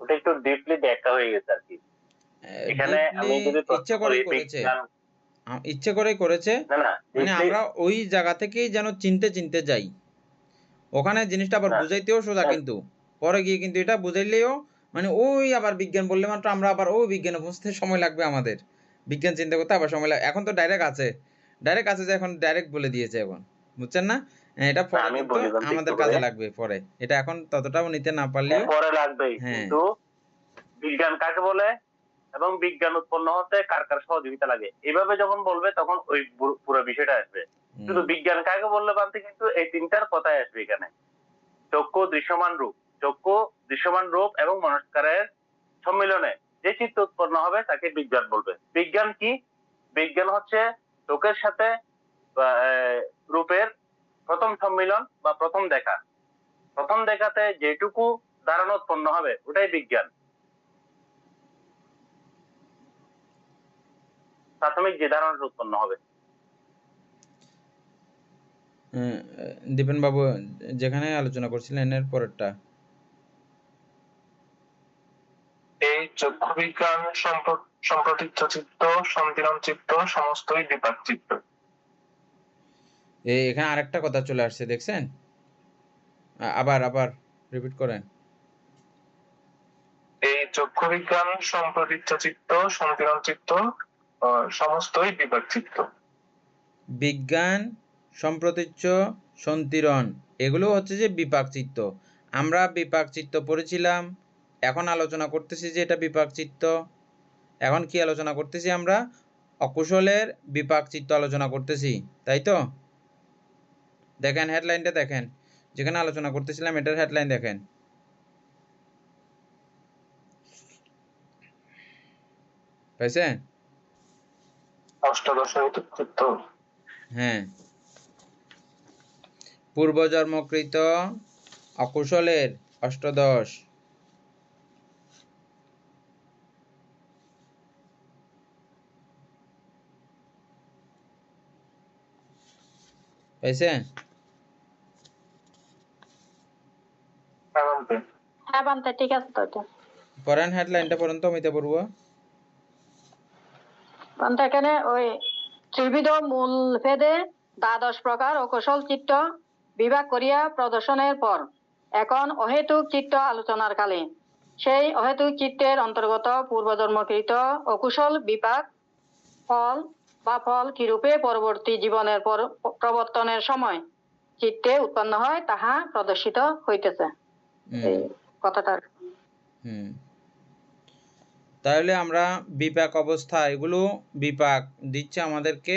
ওটা একটু ডিপলি ব্যাখ্যা হয়ে গেছে আর কি। এখানে আমি যদি প্রশ্ন
ইচ্ছে করেই
করি
করেছে,
বিজ্ঞান,
ইচ্ছে করেই করেছে,
না না
মানে
deeply-
আমরা ওই জায়গা থেকেই যেন চিনতে চিনতে যাই। ওখানে জিনিসটা আবার
না,
বুঝাইতেও সোজা,
না,
কিন্তু পরে গিয়ে কিন্তু এটা বুঝাইলেও মানে ওই আবার বিজ্ঞান বললে মাত্র আমরা আবার ওই বিজ্ঞানে বুঝতে সময় লাগবে আমাদের, বিজ্ঞান চিন্তা করতে আবার সময় লাগবে। এখন তো ডাইরেক্ট আছে, যে এখন ডাইরেক্ট বলে দিয়েছে এখন, বুঝছেন না? এটা
না,
পরে
আমি
কিন্তু
বলি বলতে
আমাদের
একটু
কাজে
করে।
লাগবে পরে, এটা এখন ততটাও নিতে না পারলেও।
পরে লাগবেই,
হ্যাঁ,
কিন্তু বিজ্ঞান কাকে বলে এবং বিজ্ঞান উৎপন্ন হতে কার কার সহযোগিতা লাগে এভাবে যখন বলবে তখন ওই পুরো বিষয়টা আসবে। শুধু বিজ্ঞান কাকে বললে বানতে কিন্তু এই তিনটার কথাই আসবে এখানে। চক্ষু দৃশ্যমান রূপ, চক্ষু দৃশ্যমান রূপ এবং মনস্কারের সম্মিলনে যে চিত্ত উৎপন্ন হবে তাকে বিজ্ঞান বলবে। বিজ্ঞান কি? বিজ্ঞান হচ্ছে চোখের সাথে রূপের প্রথম সম্মিলন বা প্রথম দেখা। প্রথম দেখাতে যেটুকু ধারণা উৎপন্ন হবে ওটাই বিজ্ঞান। প্রাথমিক যে ধারণাটা উৎপন্ন হবে।
দীপেন বাবু যেখানে আলোচনা করছিলেন এর পরেরটা।
এই চক্ষু বিজ্ঞান সম্প্রতিচ্ছ চিত্ত, সন্তিরণ চিত্ত সমস্তই বিপাক চিত্ত।
এখানে আরেকটা কথা চলে আসছে, দেখছেন? আবার আবার রিপিট করেন।
এই চক্ষু বিজ্ঞান সম্প্রতিচ্ছ চিত্ত, সন্তিরণ চিত্ত সমস্তই বিপাক চিত্ত।
বিজ্ঞান, সম্প্রতীচ্য, সন্তিরণ, এগুলো হচ্ছে যে বিপাক চিত্ত। আমরা বিপাক চিত্ত পড়েছিলাম, এখন আলোচনা করতেছি যে এটা বিপাক চিত্ত। এখন কি আলোচনা করতেছি আমরা? অকুশলের বিপাক চিত্ত আলোচনা করতেছি, তাই তো? দেখেন হেডলাইনটা দেখেন, যেখানে আলোচনা করতেছিলাম এটার হেডলাইন দেখেন। পাইছেন?
অষ্টাদশ চিত্ত।
হ্যাঁ, পূর্বজন্মকৃত অকুশলের অষ্টাদশ। পাইছেন?
হ্যাঁ বান্তে ঠিক আছে তো এটা।
পড়েন হেডলাইনটা পড়ুন তো, মিতে পড়বো।
বান্তে এখানে ওই ত্রিবিধ মূল ভেদে দ্বাদশ প্রকার অকুশল চিত্ত বিভাগ করিয়া প্রদর্শনের পর এখন অহেতুক চিত্ত আলোচনার কালে সেই অহেতুক চিত্তের অন্তর্গত পূর্বজন্মকৃত অকুশল বিপাক ফল বা ফল কিরূপে পরবর্তী জীবনের প্রবর্তনের সময় চিত্তে উৎপন্ন হয় তাহা প্রদর্শিত হইতেছে। এই কথাটার
হুম, তাহলে আমরা বিপাক অবস্থা, এগুলো বিপাক দিচ্ছে আমাদেরকে।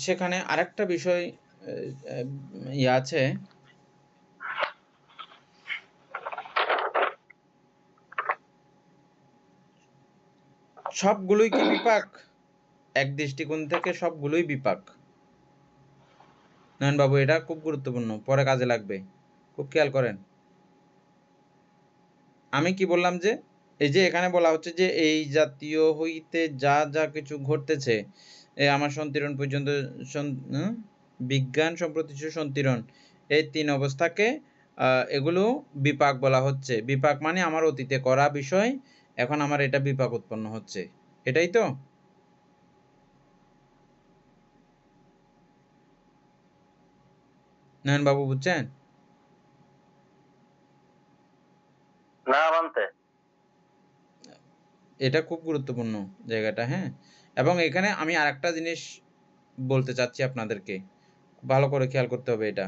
সেখানে আরেকটা বিষয় ইয়ে আছে, সবগুলোই কি বিপাক? এক দৃষ্টিকোণ থেকে সবগুলোই বিপাক। নয়ন বাবু, এটা খুব গুরুত্বপূর্ণ, পরে কাজে লাগবে, খুব খেয়াল করেন। আমি কি বললাম যে এই যে এখানে বলা হচ্ছে যে এই জাতীয় হইতে যা যা কিছু ঘটতেছে, আমার সন্তিরণ পর্যন্ত, বিজ্ঞান, সম্প্রতীচ্য, সন্তিরণ, এই তিন অবস্থাকে এগুলো বিপাক বলা হচ্ছে। বিপাক মানে আমার অতীতে করা বিষয়, এখন আমার এটা বিপাক উৎপন্ন হচ্ছে, এটাই তো? নয়ন বাবু বুঝছেন?
না বানতে
এটা খুব গুরুত্বপূর্ণ জায়গাটা, হ্যাঁ। এবং এখানে আমি আরেকটা জিনিস বলতে চাচ্ছি আপনাদেরকে, ভালো করে খেয়াল করতে হবে এটা।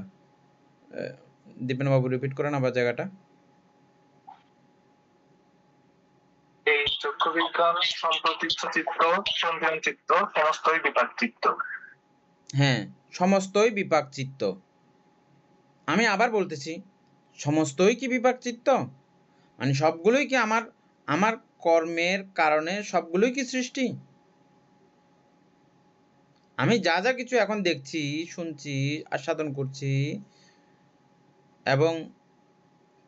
দীপেন বাবু রিপিট করেন আবার জায়গাটা।
এই চক্ষু বিজ্ঞান সম্প্রতিচ্ছ চিত্ত, সন্ধান চিত্ত, সমস্তই বিপাক চিত্ত।
হ্যাঁ, সমস্তই বিপাক চিত্ত। আমি আবার বলতেছি, সমস্তই কি বিপাক চিত্ত? মানে সবগুলোই কি আমার আমার কর্মের কারণে সবগুলোই কি সৃষ্টি? আমি যা যা কিছু এখন দেখছি, শুনছি, আস্বাদন করছি এবং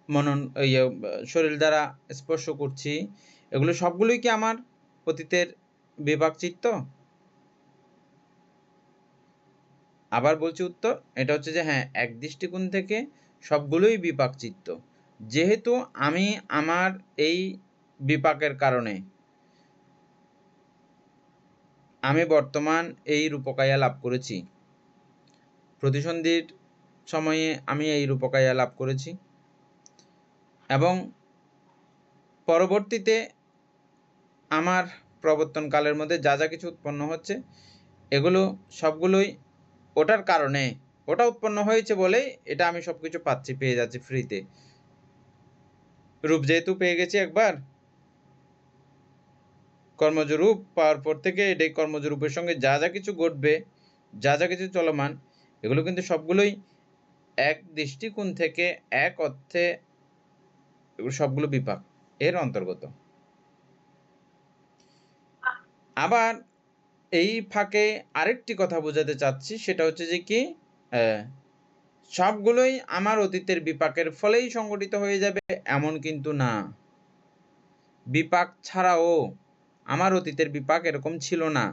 মনন শরীর দ্বারা স্পর্শ করছি, এগুলো সবগুলোই কি আমার অতীতের বিপাক চিত্ত? আবার বলছি উত্তর, এটা হচ্ছে যে হ্যাঁ, এক দৃষ্টিকোণ থেকে সবগুলোই বিপাক চিত্ত। যেহেতু আমি আমার এই বিপাকের কারণে আমি বর্তমান এই রূপকায়া লাভ করেছি, প্রতিসন্ধির সময়ে আমি এই রূপকায়া লাভ করেছি, এবং পরবর্তীতে আমার প্রবর্তনকালের মধ্যে যা যা কিছু উৎপন্ন হচ্ছে, এগুলো সবগুলোই ওটার কারণে, ওটা উৎপন্ন হয়েছে বলেই এটা আমি সব কিছু পাচ্ছি, পেয়ে যাচ্ছি ফ্রিতে। রূপ যেহেতু পেয়ে গেছি একবার, কর্মজ রূপ পাওয়ার পর থেকে এটাই কর্মজ রূপের সঙ্গে যা যা কিছু ঘটবে, যা যা কিছু চলমান, এগুলো কিন্তু সবগুলোই এক দৃষ্টিকোণ থেকে এক অর্থে এগুলো সবগুলো বিপাক এর অন্তর্গত। আবার এই ফাঁকে আরেকটি কথা বোঝাতে চাচ্ছি, সেটা হচ্ছে যে কি, সবগুলোই আমার অতীতের বিপাকের ফলেই সংগঠিত হয়ে যাবে এমন কিন্তু না। বিপাক ছাড়াও আমার অতীতের বিপাক এরকম ছিল না।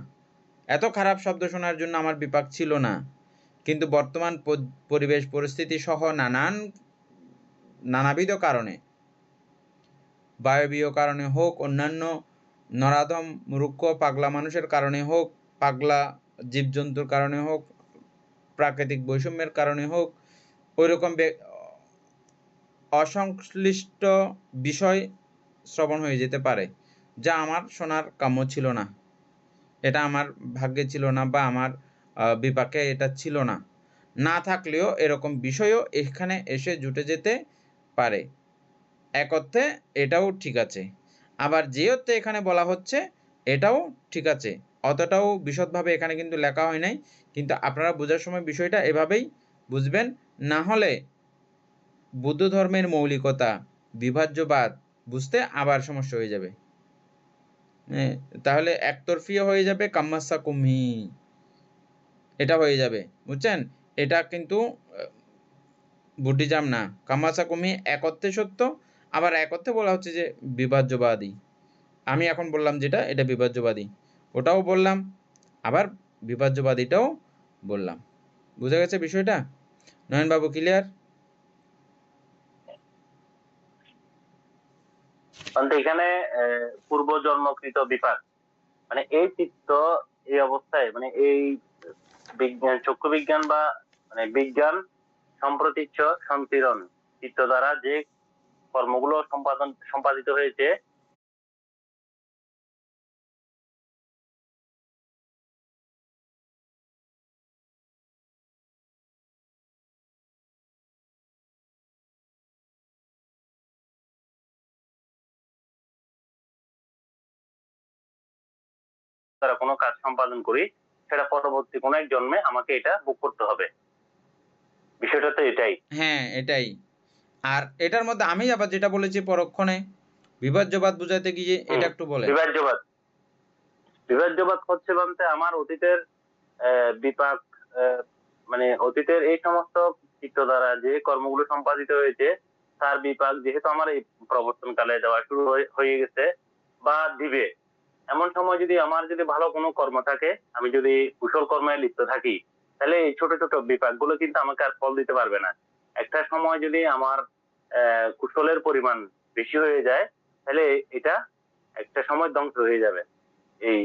এত খারাপ শব্দ শোনার জন্য আমার বিপাক ছিল না, কিন্তু বর্তমান পরিবেশ পরিস্থিতি সহ নানাবিধ কারণে, বায়বীয় কারণে হোক, অন্যান্য নরাধম মূর্খ পাগলা মানুষের কারণে হোক, পাগলা জীবজন্তুর কারণে হোক, প্রাকৃতিক বৈষম্যের কারণে হোক, ওইরকম অসংশ্লিষ্ট বিষয় শ্রবণ হয়ে যেতে পারে, যা আমার শোনার কাম্য ছিল না, এটা আমার ভাগ্যে ছিল না, বা আমার বিপাকে এটা ছিল না। না থাকলেও এরকম বিষয়ও এখানে এসে জুটে যেতে পারে। এক অর্থে এটাও ঠিক আছে। আবার যে অর্থে এখানে বলা হচ্ছে এটাও ঠিক আছে। অতটাও বিশদভাবে এখানে কিন্তু লেখা হয় নাই, কিন্তু আপনারা বোঝার সময় বিষয়টা এভাবেই বুঝবেন। না হলে বুদ্ধ ধর্মের মৌলিকতা, বিভাজ্যবাদ বুঝতে আবার সমস্যা হয়ে যাবে। তাহলে একতরফিও হয়ে যাবে, কাম্মাসা কুম্হি, এটা হয়ে যাবে, বুঝছেন? এটা কিন্তু বুদ্ধিজম না। কাম্মাসা কুম্হি এক অর্থে সত্য, আবার এক অর্থে বলা হচ্ছে যে বিভাজ্যবাদী। আমি এখন বললাম যেটা, এটা বিভাজ্যবাদী, ওটাও বললাম, আবার বিভাজ্যবাদীটাও বললাম। বুঝা গেছে বিষয়টা? নয়নবাবু ক্লিয়ার?
এখানে পূর্বজন্মকৃত বিপাক, মানে এই চিত্ত এই অবস্থায়, মানে এই বিজ্ঞান, চক্ষু বিজ্ঞান বা মানে বিজ্ঞান সম্প্রতীচ্য সন্তিরণ চিত্ত দ্বারা যে কর্মগুলো সম্পাদিত হয়েছে, তারা কোনো কাজ সম্পাদন করি, সেটা পরবর্তী কোনো এক জন্মে আমাকে এটা ভোগ করতে হবে। বিষয়টা তো এটাই।
হ্যাঁ, এটাই। আর এটার মধ্যে আমি আবার যেটা বলেছি পরক্ষণে বিভাজ্যবাদ বুঝাতে গিয়ে, এটা একটু বলেন।
বিভাজ্যবাদ, বিভাজ্যবাদ হচ্ছে বলতে আমার অতীতের বিপাক, মানে অতীতের এই সমস্ত চিত্ত দ্বারা যে কর্মগুলো সম্পাদিত হয়েছে, তার বিপাক যেহেতু আমার এই প্রবর্তন কালে দেওয়া শুরু হয়ে গেছে বা দিবে, এমন সময় যদি আমার যদি ভালো কোনো কর্ম থাকে, আমি যদি কুশল কর্মে লিপ্ত থাকি, তাহলে এই ছোট ছোট বিপাক গুলো কিন্তু আমাকে আর ফল দিতে পারবে না। একটা সময় যদি আমার কুশলের পরিমাণ বেশি হয়ে যায়, তাহলে এটা একটা সময় ধ্বংস হয়ে যাবে এই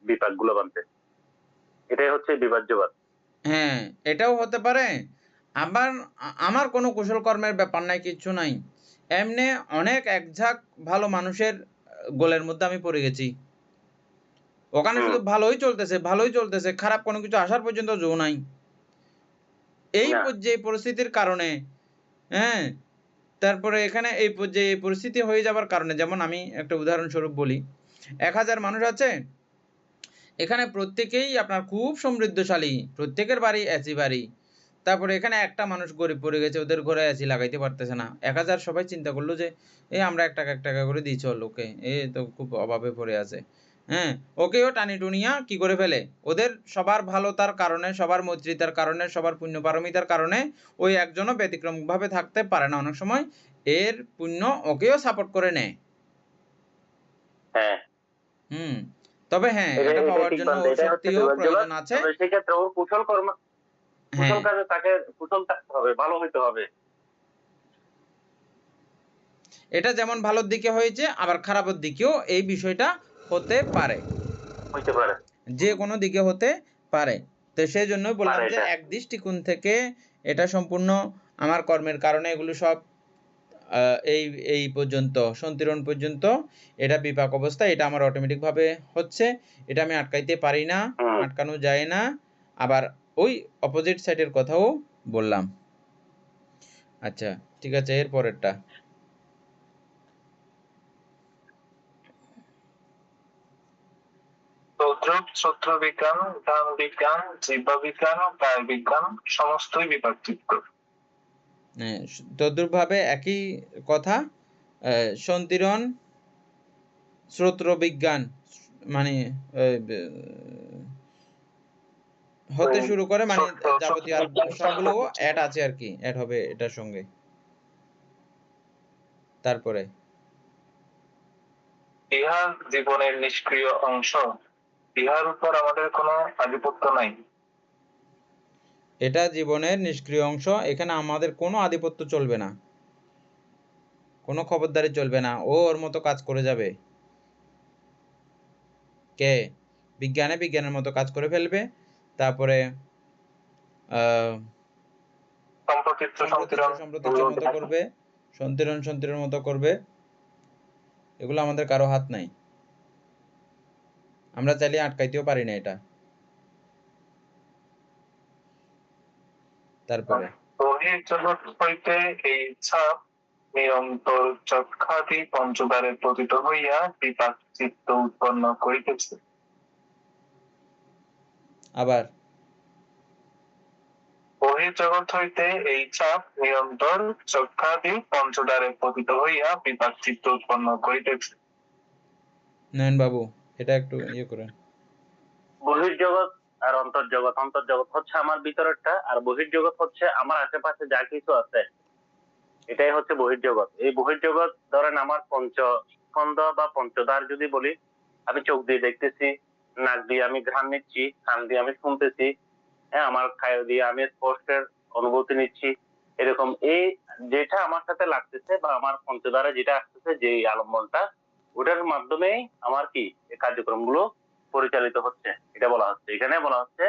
বিপাক গুলো বানতে। এটাই হচ্ছে বিভাজ্যবাদ।
হ্যাঁ, এটাও হতে পারে। আবার আমার কোনো কুশল কর্মের ব্যাপার নাই, কিচ্ছু নাই। এমনি অনেক একঝাঁক ভালো মানুষের গোলের মধ্যে আমি পড়ে গেছি। ওখানে শুধু ভালোই চলতেছে, খারাপ কোনো কিছু আসার পর্যন্ত জো নাই। এই
না।
পর্যায়ে পরিস্থিতির কারণে, হ্যাঁ, তারপরে এখানে এই পর্যায়ে পরিস্থিতি হয়ে যাবার কারণে, যেমন আমি একটা উদাহরণস্বরূপ বলি, 1000 মানুষ আছে, এখানে প্রত্যেকেই আপনার খুব সমৃদ্ধশালী, প্রত্যেকের বাড়ি এসি বাড়ি, তারপরে এখানে একটা মানুষ গরিব পড়ে গেছে, ওদের ঘরে এসি লাগাইতে পারতেছে না। 1000 সবাই চিন্তা করলো যে আমরা 1 টাকা 1 টাকা করে দিই চল ওকে, তো খুব অভাবে পড়ে আছে, হ্যাঁ, ওকেও টানি টুনিয়া কি করে ফেলে, ওদের সবার ভালোতার কারণে, সবার মৈত্রিতার কারণে, সবার পুণ্যপারমিতার কারণে ওই একজনও ব্যতিক্রমভাবে থাকতে পারে না, অনেক সময় এর পুণ্য ওকেও সাপোর্ট করে নেয়।
হ্যাঁ,
তবে হ্যাঁ, এটা পাওয়ার জন্য ওর শক্তিও প্রয়োজন আছে।
সেক্ষেত্রে ওর কুশল কর্ম,
হ্যাঁ,
কুশল কাজে তাকে কুশল থাকতে হবে, ভালো হইতে হবে।
এটা যেমন ভালোর দিকে হয়েছে, আবার খারাপের দিকেও এই বিষয়টা হতে পারে,
হইতে পারে,
যে কোনো দিকে হতে পারে। তো সেই জন্যই বললাম যে এক দৃষ্টিকোণ থেকে এটা সম্পূর্ণ আমার কর্মের কারণে এগুলো সব এই এই পর্যন্ত সন্তিরণ পর্যন্ত এটা বিপাক অবস্থা, এটা আমার অটোমেটিক ভাবে হচ্ছে, এটা আমি আটকাইতে পারি না, আটকানো যায় না। আবার ওই অপোজিট সাইডের কথাও বললাম। আচ্ছা ঠিক আছে, এর পরেরটা।
তদ্রূপ সূত্র বিজ্ঞান, জ্ঞান বিজ্ঞান, জীবা বিজ্ঞান, কায় বিজ্ঞান সমস্তই বিপাকচিত্ত।
তদ্রূপ ভাবে একই কথা, সন্তিরণ শ্রোত্র বিজ্ঞান মানে হতে শুরু করে, মানে যাবতীয় আর সবগুলো অ্যাড আছে আর কি, অ্যাড হবে এটার সঙ্গে। তারপরে
ইহা জীবনের নিষ্ক্রিয় অংশ, ইহার উপর আমাদের কোনো আধিপত্য নাই।
এটা জীবনের নিষ্ক্রিয় অংশ, এখানে আমাদের কোনো আধিপত্য চলবে না, কোনো খবরদারি চলবে না, ও ওর মতো কাজ করে যাবে। কে? বিজ্ঞানের মতো কাজ করে ফেলবে, তারপরে সম্প্রতির মতো করবে, সন্তিরণ মতো করবে, এগুলো আমাদের কারো হাত নাই, আমরা চাইলে আটকাইতেও পারি না এটা। তারপরে
বহির্জগৎ হইতে এই ছাপ নিরন্তর চক্ষাদি পঞ্চদ্বারে পতিত হইয়া বিপাক চিত্ত উৎপন্ন করিতেছে।
আবার
বহির্জগৎ হইতে এই ছাপ নিরন্তর চক্ষাদি পঞ্চদ্বারে পতিত হইয়া বিপাক চিত্ত উৎপন্ন করিতেছে।
নয়ন বাবু এটা একটু ইয়ে করেন।
বহির্জগৎ আর অন্তর্জগৎ, অন্তর্জগৎ হচ্ছে আমার ভিতরেরটা, আর বহির্জগৎ হচ্ছে আমার আশেপাশে যা কিছু আছে, এটাই হচ্ছে বহির্জগৎ। এই বহির্জগৎ ধরেন আমার পঞ্চস্কন্ধ বা পঞ্চদ্বার যদি বলি, আমি চোখ দিয়ে দেখতেছি, নাক দিয়ে আমি ঘ্রাণ নিচ্ছি, কান দিয়ে আমি শুনতেছি, হ্যাঁ, আমার খায় দিয়ে আমি স্পর্শের অনুভূতি নিচ্ছি, এরকম এই যেটা আমার সাথে লাগতেছে বা আমার পঞ্চদ্বারে যেটা আসতেছে, যে আলম্বনটা, ওটার মাধ্যমেই আমার কি এই কার্যক্রমগুলো পরিচালিত হচ্ছে, এটা বলা হচ্ছে। এখানে বলা হচ্ছে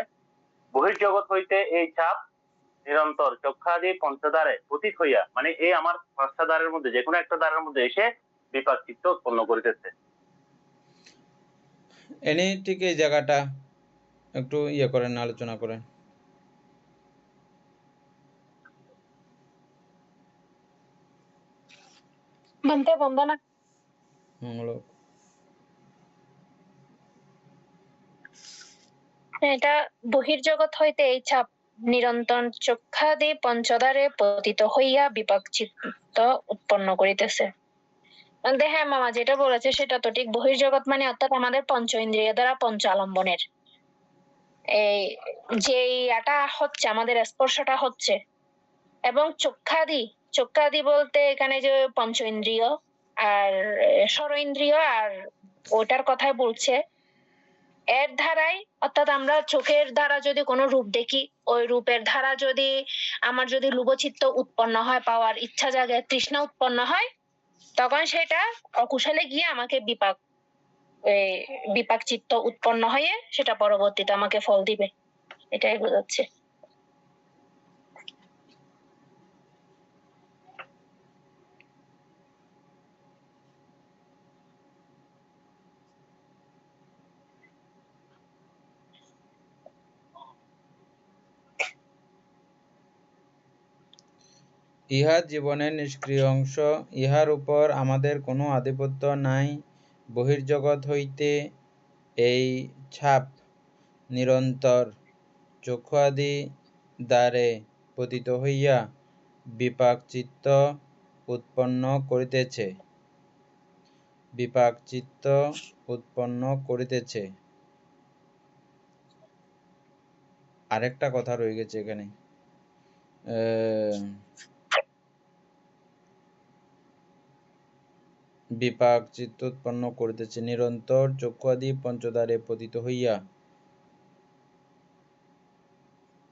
বহির্জগৎ হইতে এই চাপ নিরন্তর চক্ষাদি পঞ্চদ্বারে পতিত হইয়া, মানে এই আমার 5টা দ্বারের মধ্যে যে কোনো একটা দ্বারের মধ্যে এসে বিপাক চিত্ত উৎপন্ন করিতেছে।
এনে ঠিক এই জায়গাটা একটু ইয়ে করেন, আলোচনা করেন।
বন্ধ না
এটা বহির্জগৎ হইতে এই ছাপ নিরন্তর চক্ষাদি পঞ্চদ্বারে পতিত হইয়া বিপাক চিত্ত উৎপন্ন করিতেছে। হ্যাঁ মামা যেটা বলেছে সেটা তো ঠিক, বহির্জগৎ মানে অর্থাৎ আমাদের পঞ্চ ইন্দ্রিয় দ্বারা পঞ্চ আলম্বনের এই যে এটা হচ্ছে, আমাদের স্পর্শটা হচ্ছে, এবং চক্ষাদি বলতে এখানে যে পঞ্চ ইন্দ্রিয় আর ষড় ইন্দ্রিয় আর ওটার কথাই বলছে, এর ধারাই, অর্থাৎ আমরা চোখের দ্বারা যদি কোনো রূপ দেখি, ওই রূপের ধারা যদি আমার যদি লোভচিত্ত উৎপন্ন হয়, পাওয়ার ইচ্ছা জাগে, তৃষ্ণা উৎপন্ন হয়, তখন সেটা অকুশলে গিয়ে আমাকে বিপাক চিত্ত উৎপন্ন হয়ে সেটা পরবর্তীতে আমাকে ফল দিবে, এটাই বোঝাচ্ছে।
ইহা জীবনের নিষ্ক্রিয় অংশ, ইহার উপর আমাদের কোনো আধিপত্য নাই। বহির্জগৎ হইতে এই ছাপ নিরন্তর চক্ষুয়াদি দ্বারে পতিত হইয়া বিপাক চিত্ত উৎপন্ন করিতেছে। বিপাক চিত্ত উৎপন্ন করিতেছে। আরেকটা কথা রয়ে গেছে এখানে, বিপাক চিত্ত উৎপন্ন করিতেছে নিরন্তর চক্ষুয়াদি পঞ্চদ্বারে পতিত হইয়া।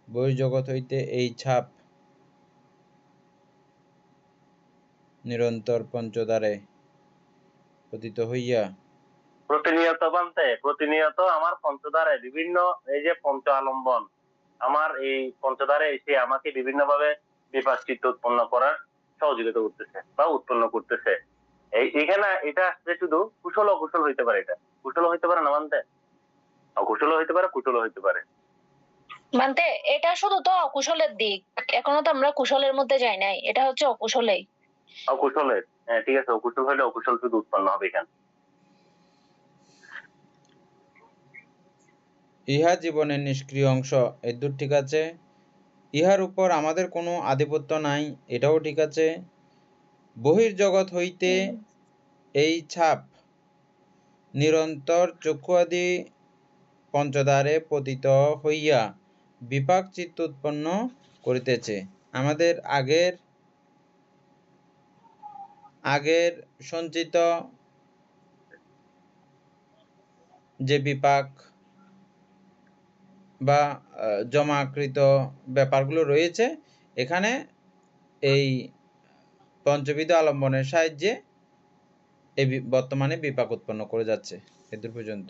বহির্জগৎ হইতে এই ছাপ নিরন্তর পঞ্চদ্বারে পতিত হইয়া।
প্রতিনিয়ত বানতে প্রতিনিয়ত আমার পঞ্চদ্বারে বিভিন্ন এই যে পঞ্চ আলম্বন আমার এই পঞ্চদ্বারে এসে আমাকে বিভিন্ন ভাবে বিপাক চিত্ত উৎপন্ন করার সহযোগিতা করতেছে বা উৎপন্ন করতেছে। এখানে এটা আসছে শুধু কুশল অকুশল হইতে পারে, এটা কুশল হইতে পারে না মানতে, অকুশল হইতে পারে, কুশল হইতে পারে।
মানতে এটা শুধু তো অকুশলের দিক, এখনো তো আমরা কুশলের মধ্যে যাই নাই, এটা হচ্ছে অকুশলেই।
অকুশলের, হ্যাঁ ঠিক আছে, অকুশল হইলে অকুশল শুধু উৎপন্ন হবে এখানে।
ইহা জীবনের নিষ্ক্রিয় অংশ, এদূর ঠিক আছে। ইহার উপর আমাদের কোনো আধিপত্য নাই, এটাও ঠিক আছে। বহির্জগৎ হইতে এই ছাপ নিরন্তর চক্ষুয়াদি পঞ্চদ্বারে পতিত হইয়া বিপাক চিত্ত উৎপন্ন করিতেছে। আমাদের আগের সঞ্চিত যে বিপাক বা জমাকৃত ব্যাপারগুলো রয়েছে, এখানে এই পঞ্চবিধ আলম্বনের সাহায্যে এই বর্তমানে বিপাক উৎপন্ন করে যাচ্ছে। এদূর পর্যন্ত।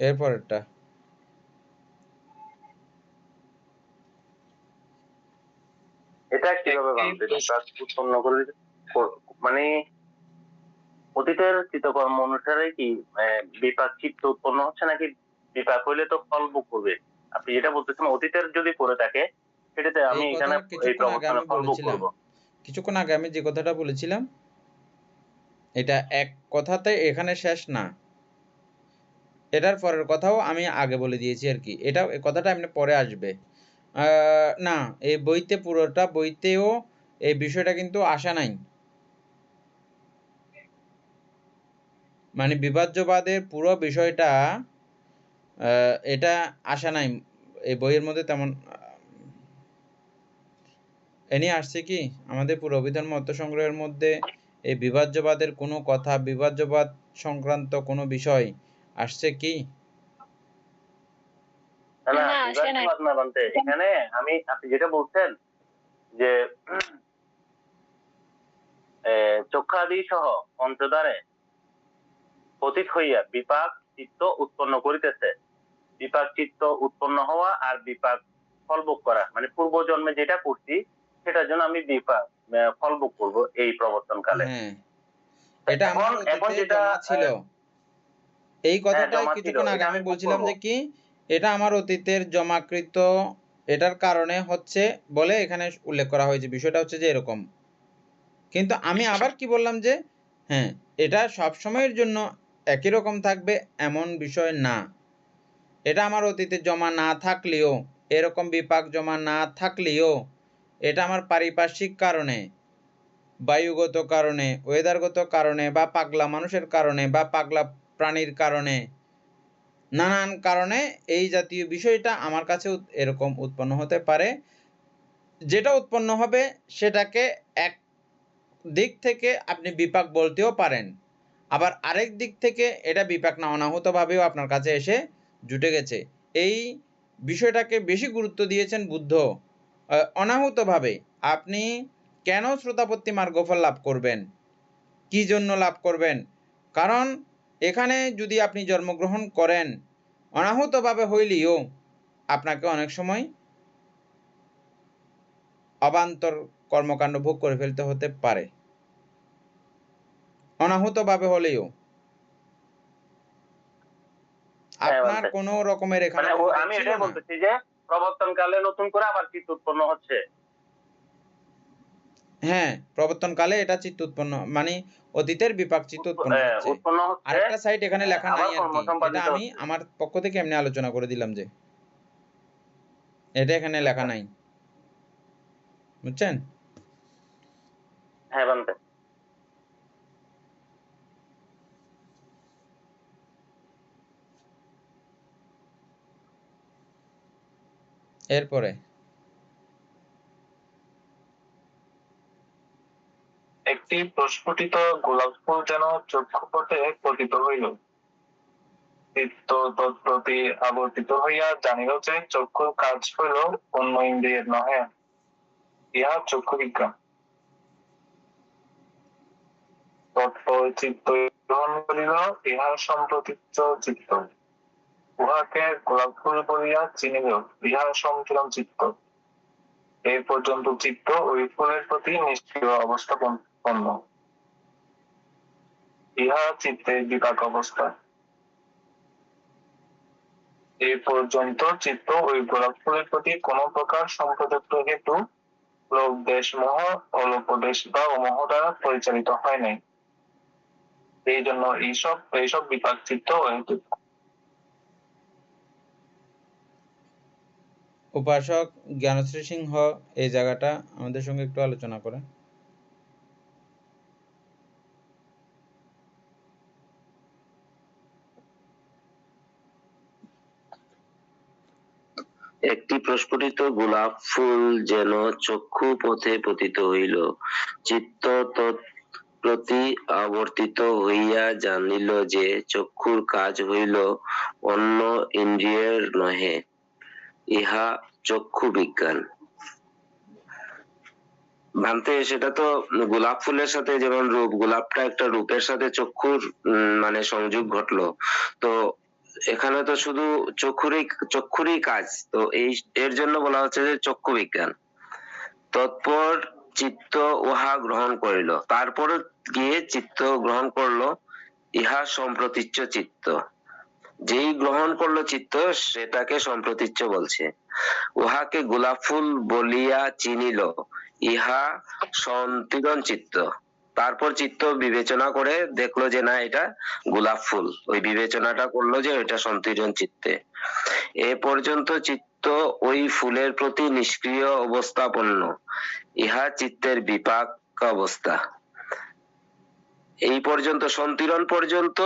এরপরেরটা,
এটা কিভাবে বানতে বিপাক উৎপন্ন করে, মানে অতীতের কৃতকর্ম অনুসারে কি বিপাক চিত্ত উৎপন্ন হচ্ছে, নাকি বিপাক হইলে তো ফল ভোগ করবে? আপনি যেটা বলতেছেন অতীতের যদি করে থাকে সেটাতে আমি এখানে এই প্রবর্তনে ফল ভোগ করব।
কিছুক্ষণ আগে আমি যে কথাটা বলেছিলাম, এটা এক কথাতে এখানে শেষ না, এটার পরের কথাও আমি আগে বলে দিয়েছি আর কি। এটা কথাটা এমনি পরে আসবে না, এই বইতে পুরোটা বইতেও এই বিষয়টা কিন্তু আসা নাই। মানে বিভাজ্যবাদের পুরো বিষয়টা এটা আসা নাই এই বইয়ের মধ্যে তেমন। এ নিয়ে আসছে কি আমাদের পুরো অভিধান মত সংগ্রহের মধ্যে এই বিভাজ্যবাদের কোনো কথা, বিভাজ্যবাদ সংক্রান্ত কোনো বিষয় আসছে কি?
না, বিভাজ্যবাদ না বানতে, এখানে আমি আপনি যেটা বলছেন যে চক্ষাদি সহ পঞ্চদ্বারে পতিত হইয়া বিপাক চিত্ত উৎপন্ন করিতেছে। বিপাক চিত্ত উৎপন্ন হওয়া আর বিপাক ফলভোগ করা, মানে পূর্ব জন্মে যেটা করছি সেটার জন্য আমি বিপাক ফলভোগ করব এই প্রবর্তন কালে।
হ্যাঁ, এটা আমার অতীতে জমা ছিল। এই কথাটাই কিছুক্ষণ আগে আমি বলছিলাম যে কি এটা আমার অতীতের জমাকৃত, এটার কারণে হচ্ছে বলে এখানে উল্লেখ করা হয়েছে। বিষয়টা হচ্ছে যে এরকম, কিন্তু আমি আবার কি বললাম যে হ্যাঁ, এটা সব সময়ের জন্য একই রকম থাকবে এমন বিষয় না। এটা আমার অতীতে জমা না থাকলেও, এরকম বিপাক জমা না থাকলেও, এটা আমার পারিপার্শ্বিক কারণে, বায়ুগত কারণে, ওয়েদারগত কারণে, বা পাগলা মানুষের কারণে, বা পাগলা প্রাণীর কারণে, নানান কারণে এই জাতীয় বিষয়টা আমার কাছে এরকম উৎপন্ন হতে পারে। যেটা উৎপন্ন হবে সেটাকে এক দিক থেকে আপনি বিপাক বলতেও পারেন, আবার আরেক দিক থেকে এটা বিপাক না, অনাহূতভাবেও আপনার কাছে এসে জুটে গেছে। এই বিষয়টাকে বেশি গুরুত্ব দিয়েছেন বুদ্ধ। অনাহূতভাবে আপনি কেন শ্রোতাপত্তি মার্গফল লাভ করবেন, কি জন্য লাভ করবেন? কারণ এখানে যদি আপনি জন্মগ্রহণ করেন অনাহূতভাবে হইলেও আপনাকে অনেক সময় অবান্তর কর্মকাণ্ড ভোগ করে ফেলতে হতে পারে, অনাহূতভাবে হলেও। আপনার কোনো রকমের এখানে
আমি এটাই বলতেছি যে প্রবর্তনকালে নতুন করে আবার চিত্ত উৎপন্ন হচ্ছে।
হ্যাঁ, প্রবর্তনকালে এটা চিত্ত উৎপন্ন মানে অতীতের বিপাক চিত্ত উৎপন্ন হচ্ছে।
উৎপন্ন হচ্ছে,
আরেকটা সাইড এখানে লেখা
আবার
নাই আর
কর্ম
কি, এটা
সম্পাদিত
আমি
হচ্ছে।
আমার পক্ষ থেকে এমনি আলোচনা করে দিলাম যে এটা এখানে লেখা নাই, বুঝছেন?
হ্যাঁ বানতে।
এরপরে
একটি প্রস্ফুটিত গোলাপ ফুল যেন চক্ষুপথে পতিত হইল, চিত্ত তৎপ্রতি আবর্তিত হইয়া জানিল যে চক্ষুর কাজ হইল অন্য ইন্দ্রিয়ের নহে, ইহা চক্ষু বিজ্ঞান। তৎপর চিত্ত গ্রহণ করিল, ইহা সম্প্রতিচ্ছ চিত্ত, উহাকে গোলাপ ফুল বলিয়া চিনিল, ইহা সংকিরণ চিত্ত। এই পর্যন্ত চিত্ত ওই ফুলের প্রতি নিষ্ক্রিয় অবস্থাপন্ন, ইহা চিত্তের বিপাক অবস্থা। এই পর্যন্ত চিত্ত ওই গোলাপ ফুলের প্রতি কোন প্রকার সম্প্রদত্ত হেতু, লোভ দেশ মোহ, অলোপদেশ বা মোহ দ্বারা পরিচালিত হয় নাই। এই জন্য এইসব বিপাক চিত্ত অহেতুক।
উপাসক জ্ঞানশ্রী সিংহ এই জায়গাটা আমাদের সঙ্গে একটু আলোচনা করেন।
একটি প্রস্ফুটিত গোলাপ ফুল যেন চক্ষু পথে পতিত হইল, চিত্ত তৎপ্রতি আবর্তিত হইয়া জানিল যে চক্ষুর কাজ হইল অন্য ইন্দ্রিয়ের নহে, ইহা চক্ষু বিজ্ঞান। ভান্তে সেটা তো গোলাপ ফুলের সাথে যেমন রূপ, গোলাপটা একটা রূপের সাথে চক্ষুর মানে সংযোগ ঘটলো, তো এখানে তো শুধু চক্ষুরই কাজ, তো এর জন্য বলা হচ্ছে যে চক্ষু বিজ্ঞান। তৎপর চিত্ত উহা গ্রহণ করিল, তারপর গিয়ে চিত্ত গ্রহণ করলো, ইহা সম্প্রতিচ্ছ চিত্ত। যেই গ্রহণ করলো চিত্ত সেটাকে সম্প্রতিচ্ছ বলছে। উহাকে গোলাপ ফুল বলিয়া চিনিল, ইহা সন্তীরণ চিত্ত। তারপর চিত্ত বিবেচনা করে দেখলো যে না এটা গোলাপ ফুল, ওই বিবেচনাটা করলো যে এটা সন্তীরণ চিত্তে। এ পর্যন্ত চিত্ত ওই ফুলের প্রতি নিষ্ক্রিয় অবস্থাপন্ন, ইহা চিত্তের বিপাক অবস্থা। এই পর্যন্ত সন্তীরণ পর্যন্ত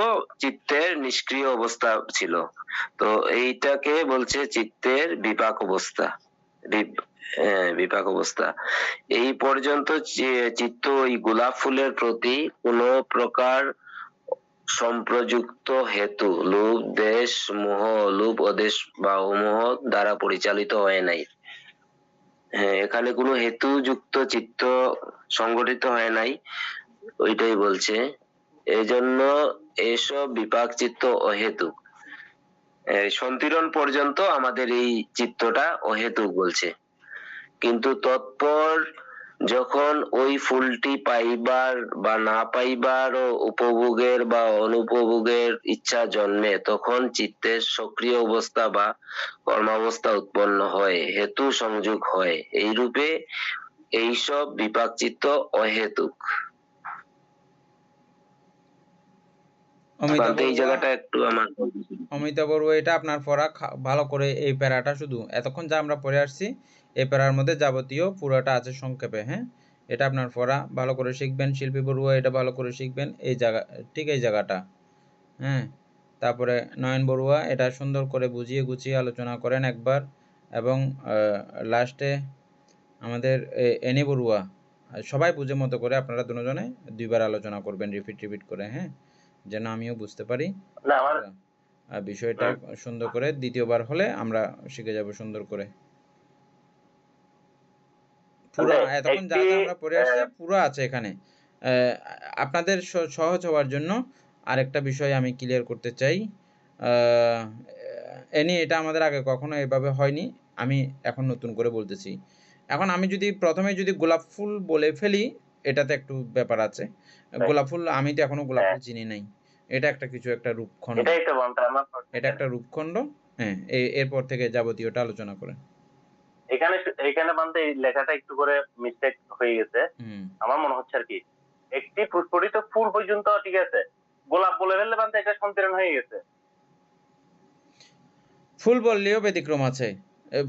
চিত্তের নিষ্ক্রিয় অবস্থা ছিল, তো এইটাকে বলছে চিত্তের বিপাক অবস্থা। বিপাক অবস্থা। এই পর্যন্ত চিত্ত ওই গোলাপ ফুলের প্রতি কোন প্রকার সম্প্রযুক্ত হেতু, লোভ দেশ মোহ, লোভ অদেশ বা অমোহ দ্বারা পরিচালিত হয় নাই। হ্যাঁ, এখানে কোনো হেতু যুক্ত চিত্ত সংগঠিত হয় নাই, ওইটাই বলছে। এই জন্য এসব বিপাক চিত্ত অহেতুক। সন্তীরণ পর্যন্ত আমাদের এই চিত্তটা অহেতুক বলছে, কিন্তু তৎপর যখন ওই ফুলটি পাইবার বা না পাইবার উপভোগের বা অনুপভোগের ইচ্ছা জন্মে, তখন চিত্তের সক্রিয় অবস্থা বা কর্মাবস্থা উৎপন্ন হয়, হেতু সংযোগ হয়। এই রূপে এইসব বিপাক চিত্ত অহেতুক। এই জায়গাটা একটু আমার
অমিতা বড়ুয়া, এটা আপনার পড়া ভালো করে, এই প্যারাটা শুধু এতক্ষণ যা আমরা পড়ে আসছি এই প্যারার মধ্যে যাবতীয় পুরোটা আছে সংক্ষেপে। হ্যাঁ, এটা আপনার পড়া ভালো করে শিখবেন। শিল্পী বড়ুয়া এটা ভালো করে শিখবেন, এই জায়গা ঠিক এই জায়গাটা। হ্যাঁ, তারপরে নয়ন বড়ুয়া এটা সুন্দর করে বুঝিয়ে গুছিয়ে আলোচনা করেন একবার, এবং লাস্টে আমাদের এনি বড়ুয়া, সবাই বুঝে মতো করে আপনারা দুজনে দুইবার আলোচনা করবেন রিপিট করে। হ্যাঁ, যেন আমিও বুঝতে পারি বিষয়টা সুন্দর করে। দ্বিতীয়বার হলে আমরা শিখে যাব সুন্দর করে। পুরো এতক্ষণ যা যা আমরা পড়ে আসছি পুরো আছে এখানে। আপনাদের সহজ হওয়ার জন্য আরেকটা বিষয় আমি ক্লিয়ার করতে চাই। এটা আমাদের আগে কখনো এভাবে হয়নি, আমি এখন নতুন করে বলতেছি। এখন আমি যদি প্রথমে গোলাপ ফুল বলে ফেলি, এটাতে একটু ব্যাপার আছে। গোলাপ ফুল আমি তো এখনো গোলাপ ফুল চিনি নাই, এটা একটা কিছু একটা রূপখণ্ড, এটা একটা রূপখণ্ড। হ্যাঁ এরপর থেকে যাবতীয়টা আলোচনা করেন।
এখানে এখানে বান্ধে এই লেখাটা একটু করে মিস্টেক হয়ে গেছে
হুম
আমার মনে হচ্ছে আর কি। একটি প্রস্ফুটিত ফুল পর্যন্ত ঠিক আছে, গোলাপ বলে ফেললে বান্ধে এটা সঞ্চারণ হয়ে গেছে।
ফুল বললেও ব্যতিক্রম আছে।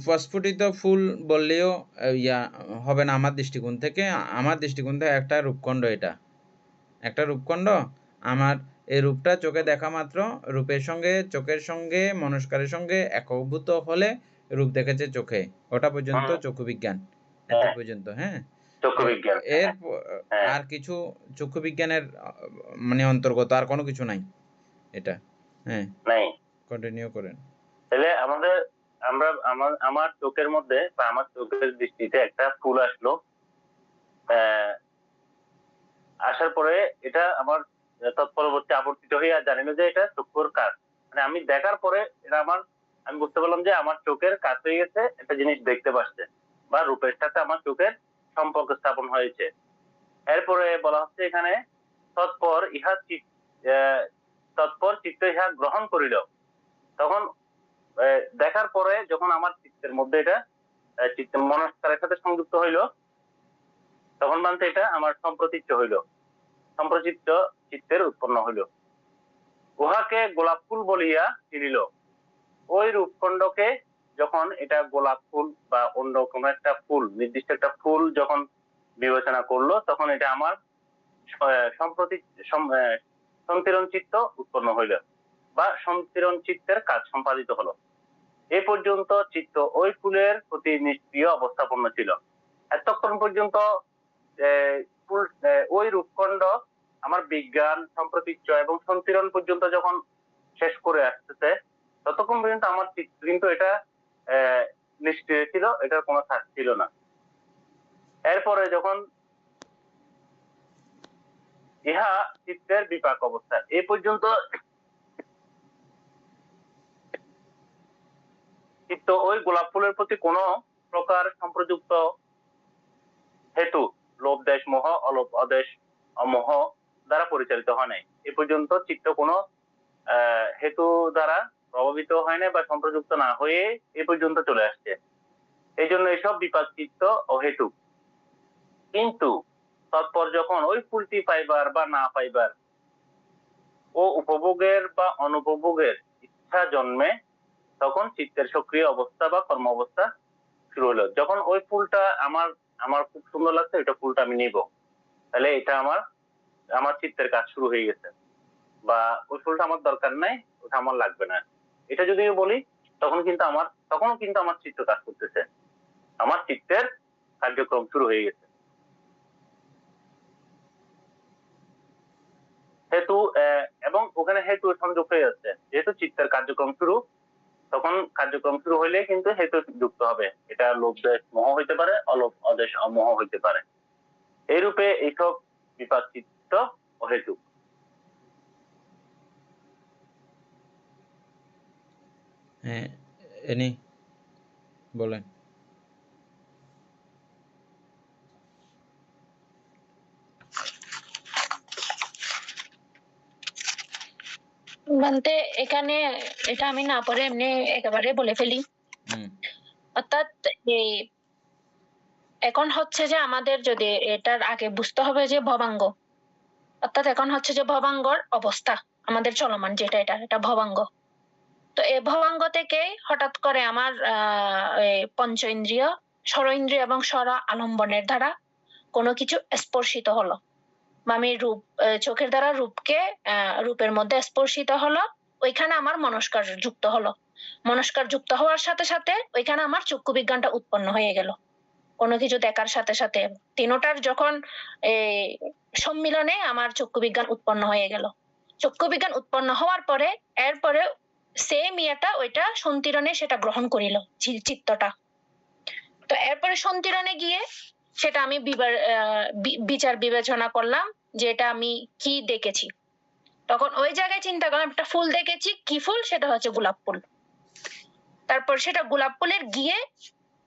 প্রস্ফুটিত ফুল বললেও ইয়া হবে না আমার দৃষ্টিকোণ থেকে। আমার দৃষ্টিকোণ থেকে একটা রূপখণ্ড, এটা একটা রূপখণ্ড। আমার এই রূপটা চোখে দেখা মাত্র রূপের সঙ্গে চোখের সঙ্গে মনস্কারের সঙ্গে একভূত হলে রূপ দেখেছে চোখে, ওটা পর্যন্ত চক্ষু বিজ্ঞান, এত পর্যন্ত। হ্যাঁ,
চক্ষু বিজ্ঞান।
এর আর কিছু চক্ষু বিজ্ঞানের মানে অন্তর্গত আর কোনো কিছু নাই এটা। হ্যাঁ
নাই,
কন্টিনিউ করেন।
তাহলে আমাদের আমার চোখের মধ্যে বা আমার চোখের দৃষ্টিতে একটা ফুল আসলো, আসার পরে এটা আমার তৎপরবর্তী আবর্তিত হয়ে আর জানি না যে এটা চক্ষুর কাজ। মানে আমি দেখার পরে এটা আমি বুঝতে পারলাম যে আমার চোখের কাজ হয়ে গেছে, একটা জিনিস দেখতে পাচ্ছে বা রূপের সাথে আমার চোখের সম্পর্ক স্থাপন হয়েছে। এরপরে বলা হচ্ছে এখানে তৎপর চিত্ত ইহা গ্রহণ করিল। তখন দেখার পরে যখন আমার চিত্তের মধ্যে এটা চিত্ত মনস্কারের সাথে সংযুক্ত হইল, তখন মানতে এটা আমার সম্প্রচিত্ত হইল, সম্প্রচিত্ত চিত্তের উৎপন্ন হইল। উহাকে গোলাপ ফুল বলিয়া চিনিল। ওই রূপখণ্ডকে যখন এটা গোলাপ ফুল বা অন্য কোনো একটা ফুল, নির্দিষ্ট একটা ফুল যখন বিবেচনা করলো, তখন এটা আমার সন্তিরণ চিত্ত উৎপন্ন হইল বা সন্তিরণ চিত্তের কাজ সম্পাদিত হলো। এ পর্যন্ত চিত্ত ওই ফুলের প্রতি নিষ্ক্রিয় অবস্থাপন্ন ছিল। এতক্ষণ পর্যন্ত ওই রূপখণ্ড আমার বিজ্ঞান, সম্প্রতীচ্য এবং সন্তিরণ পর্যন্ত যখন শেষ করে আসতেছে, ততক্ষণ পর্যন্ত আমার চিত্ত কিন্তু এটা নিষ্ক্রিয় ছিল, এটার কোনো কাজ ছিল না। এরপরে যখন ইহা চিত্তের বিপাক অবস্থা, এই পর্যন্ত চিত্ত ওই গোলাপ ফুলের প্রতি কোন প্রকার সম্প্রযুক্ত হেতু লোভ দেশ মোহ অলোভ অদেশ অমোহ দ্বারা পরিচালিত হয় নাই। এ পর্যন্ত চিত্ত কোনো হেতু দ্বারা প্রভাবিত হয় না বা সম্প্রযুক্ত না হয়ে এ পর্যন্ত চলে আসছে। এই জন্য এসব বিপাক চিত্ত অহেতুক। কিন্তু তৎপর যখন ওই ফুলটি পাইবার বা না পাইবার ও উপভোগের বা অনুপভোগের ইচ্ছা জন্মে, তখন চিত্তের সক্রিয় অবস্থা বা কর্ম অবস্থা শুরু হলো। যখন ওই ফুলটা আমার খুব সুন্দর লাগছে, ওইটা ফুলটা আমি নিব, তাহলে এটা আমার চিত্তের কাজ শুরু হয়ে গেছে। বা ওই ফুলটা আমার দরকার নাই, ওটা আমার লাগবে না, এটা যদি বলি, তখনও কিন্তু আমার চিত্ত কাজ করতেছে, আমার চিত্তের কার্যক্রম শুরু হয়ে গেছে। হেতু এবং ওখানে হেতু সংযোগ হয়ে যাচ্ছে, যেহেতু চিত্তের কার্যক্রম শুরু, তখন কার্যক্রম শুরু হইলে কিন্তু হেতু যুক্ত হবে। এটা লোভ দেশ মোহ হইতে পারে, অলোভ অদেশ অমোহ হইতে পারে। এইরূপে এইসব বিপাক চিত্ত অহেতুক।
হ্যাঁ এনি বলেন।
বলতে এখানে এটা আমি না পড়ে এমনি একেবারে বলে ফেলি। অর্থাৎ এখন হচ্ছে যে আমাদের যদি এটার আগে বুঝতে হবে যে ভবাঙ্গ, অর্থাৎ এখন হচ্ছে যে ভবাঙ্গর অবস্থা আমাদের চলমান, যেটা এটা ভবাঙ্গ। তো এই ভবাঙ্গ থেকে হঠাৎ করে আমার পঞ্চ ইন্দ্রিয়, ষড় ইন্দ্রিয় এবং ষড় আলম্বনের দ্বারা কোনো কিছু স্পর্শিত হলো, বা আমি চোখের দ্বারা রূপের মধ্যে স্পর্শিত হলো, ওইখানে আমার মনস্কার যুক্ত হলো। মনস্কার যুক্ত হওয়ার সাথে সাথে ওইখানে আমার চক্ষু বিজ্ঞানটা উৎপন্ন হয়ে গেল। কোনো কিছু দেখার সাথে সাথে তিনটার যখন সম্মিলনে আমার চক্ষু বিজ্ঞান উৎপন্ন হয়ে গেল। চক্ষু বিজ্ঞান উৎপন্ন হওয়ার পরে এরপরে সেম ইয়েটা ওইটা সন্তিরণে সেটা গ্রহণ করিল চিত্তটা। তো এরপরে সন্তিরণে গিয়ে সেটা আমি বিচার বিবেচনা করলাম যে এটা আমি কি দেখেছি। তখন ওই জায়গায় চিন্তা করলাম একটা ফুল দেখেছি, কি ফুল, সেটা হচ্ছে গোলাপ ফুল। তারপর সেটা গোলাপ ফুলের গিয়ে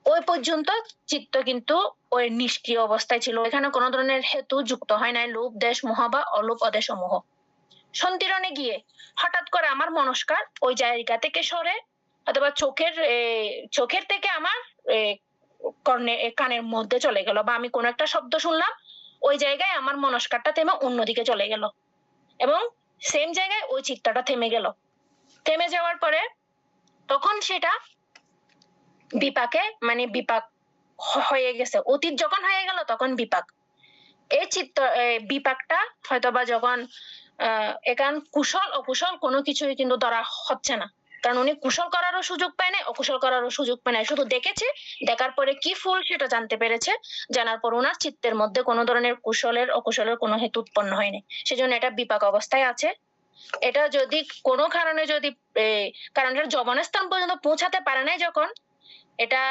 ওই পর্যন্ত চিত্ত কিন্তু ওই নিষ্ক্রিয় অবস্থায় ছিল, এখানে কোনো ধরনের হেতু যুক্ত হয় নাই, লোভ দেশ মোহ বা অলোভ অদেশ মোহ। সন্তিরণে গিয়ে হঠাৎ করে আমার মনস্কার ওই জায়গা থেকে সরে অথবা চোখের থেকে আমার কানের মধ্যে চলে গেল, বা আমি কোনো একটা শব্দ শুনলাম, ওই জায়গায় আমার মনস্কারটা থেমে অন্যদিকে চলে গেল, এবং সেম জায়গায় ওই চিত্রটা থেমে গেল। থেমে যাওয়ার পরে তখন সেটা বিপাকে মানে বিপাক হয়ে গেছে। অতীত যখন হয়ে গেল তখন বিপাক। এই বিপাকটা হয়তোবা যখন এখান কুশল অকুশল কোনো কিছুই কিন্তু ধরা হচ্ছে না, কারণ উনি কুশল করারও সুযোগ পায় না, অকুশল করারও সুযোগ পায় না, শুধু দেখেছে, দেখার পরে কি ফুল সেটা জানতে পেরেছে, জানার পর ওনার চিত্তের মধ্যে কোনো ধরনের কুশলের অকুশলের কোনো হেতু উৎপন্ন হয়নি, সেজন্য এটা বিপাক অবস্থায় আছে। এটা যদি কোনো কারণে যদি কারণের জবনস্থান পর্যন্ত পৌঁছাতে পারে নাই যখন, এটা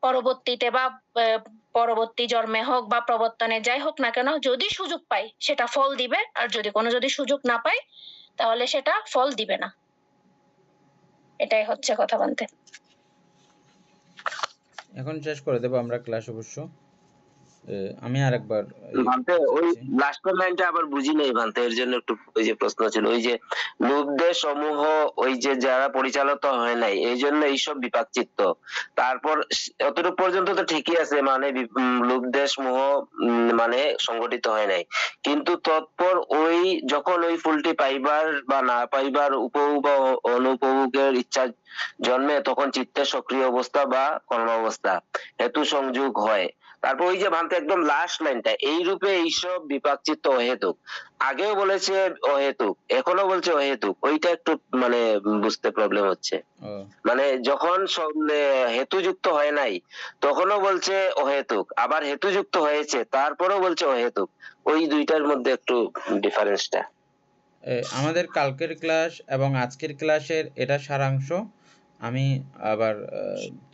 পরবর্তীতে বা পরবর্তী জন্মে হোক বা প্রবর্তনে যাই হোক না কেন, যদি সুযোগ পাই সেটা ফল দিবে, আর যদি সুযোগ না পাই তাহলে সেটা ফল দিবে না। এটাই হচ্ছে কথা বলতে।
এখন শেষ করে দেবো আমরা ক্লাস অবশ্য। আমি আরেকবার
ভান্তে ওই লাস্টের লাইনটা আবার বুঝি নাই ভান্তে, এর জন্য একটু ওই যে প্রশ্ন ছিল, ওই যে লোকদের সমূহ ওই যে যারা পরিচালিত হয় নাই এই জন্য এইসব বিপাক চিত্ত, তারপর অতটুকু পর্যন্ত তো ঠিকই আছে, মানে লোকদের সমূহ মানে সংগঠিত হয় নাই, কিন্তু তৎপর ওই যখন ওই ফুলটি পাইবার বা না পাইবার উপভোগ বা অনুপভোগের ইচ্ছা জন্মে তখন চিত্তের সক্রিয় অবস্থা বা কর্মাবস্থা হেতু সংযোগ হয়। তারপর ওই যে ভান্তে একদম লাস্ট লাইনটা, এই রূপে এইসব বিপাক চিত্ত অহেতুক, আগেও বলেছে অহেতুক, এখনো বলছে অহেতুক, ওইটা একটু মানে বুঝতে প্রবলেম হচ্ছে। মানে যখন হেতুযুক্ত হয় নাই তখনও বলছে অহেতুক, আবার হেতুযুক্ত হয়েছে তারপরেও বলছে অহেতুক, ওই দুইটার মধ্যে একটু ডিফারেন্সটা।
আমাদের কালকের ক্লাস এবং আজকের ক্লাসের এটা সারাংশ আমি আবার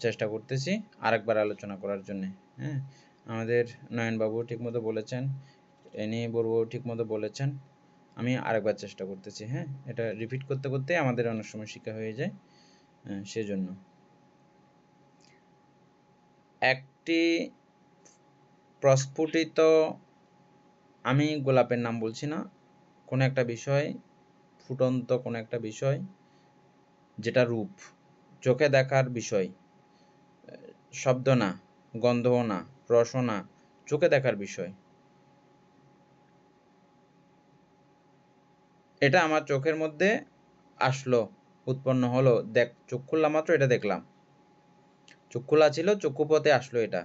চেষ্টা করতেছি আরেকবার আলোচনা করার জন্য। হ্যাঁ, আমাদের নয়নবাবু ঠিকমতো বলেছেন, এনি বড়বাবু ঠিকমতো বলেছেন, আমি আরেকবার চেষ্টা করতেছি। হ্যাঁ, এটা রিপিট করতে করতে আমাদের অনেক সময় শিক্ষা হয়ে যায়, সেজন্য একটি প্রস্ফুটিত, আমি গোলাপের নাম বলছি না, কোনো একটা বিষয়, ফুটন্ত কোনো একটা বিষয়, যেটা রূপ, চোখে দেখার বিষয়, শব্দ না, গন্ধও না, রসও না, চোখে দেখার বিষয়, এটা আমার চোখের মধ্যে আসলো, উৎপন্ন হলো, চোখ খুললাম মাত্র এটা দেখলাম, চোখ খোলা ছিল, চক্ষুপথে আসলো, এটা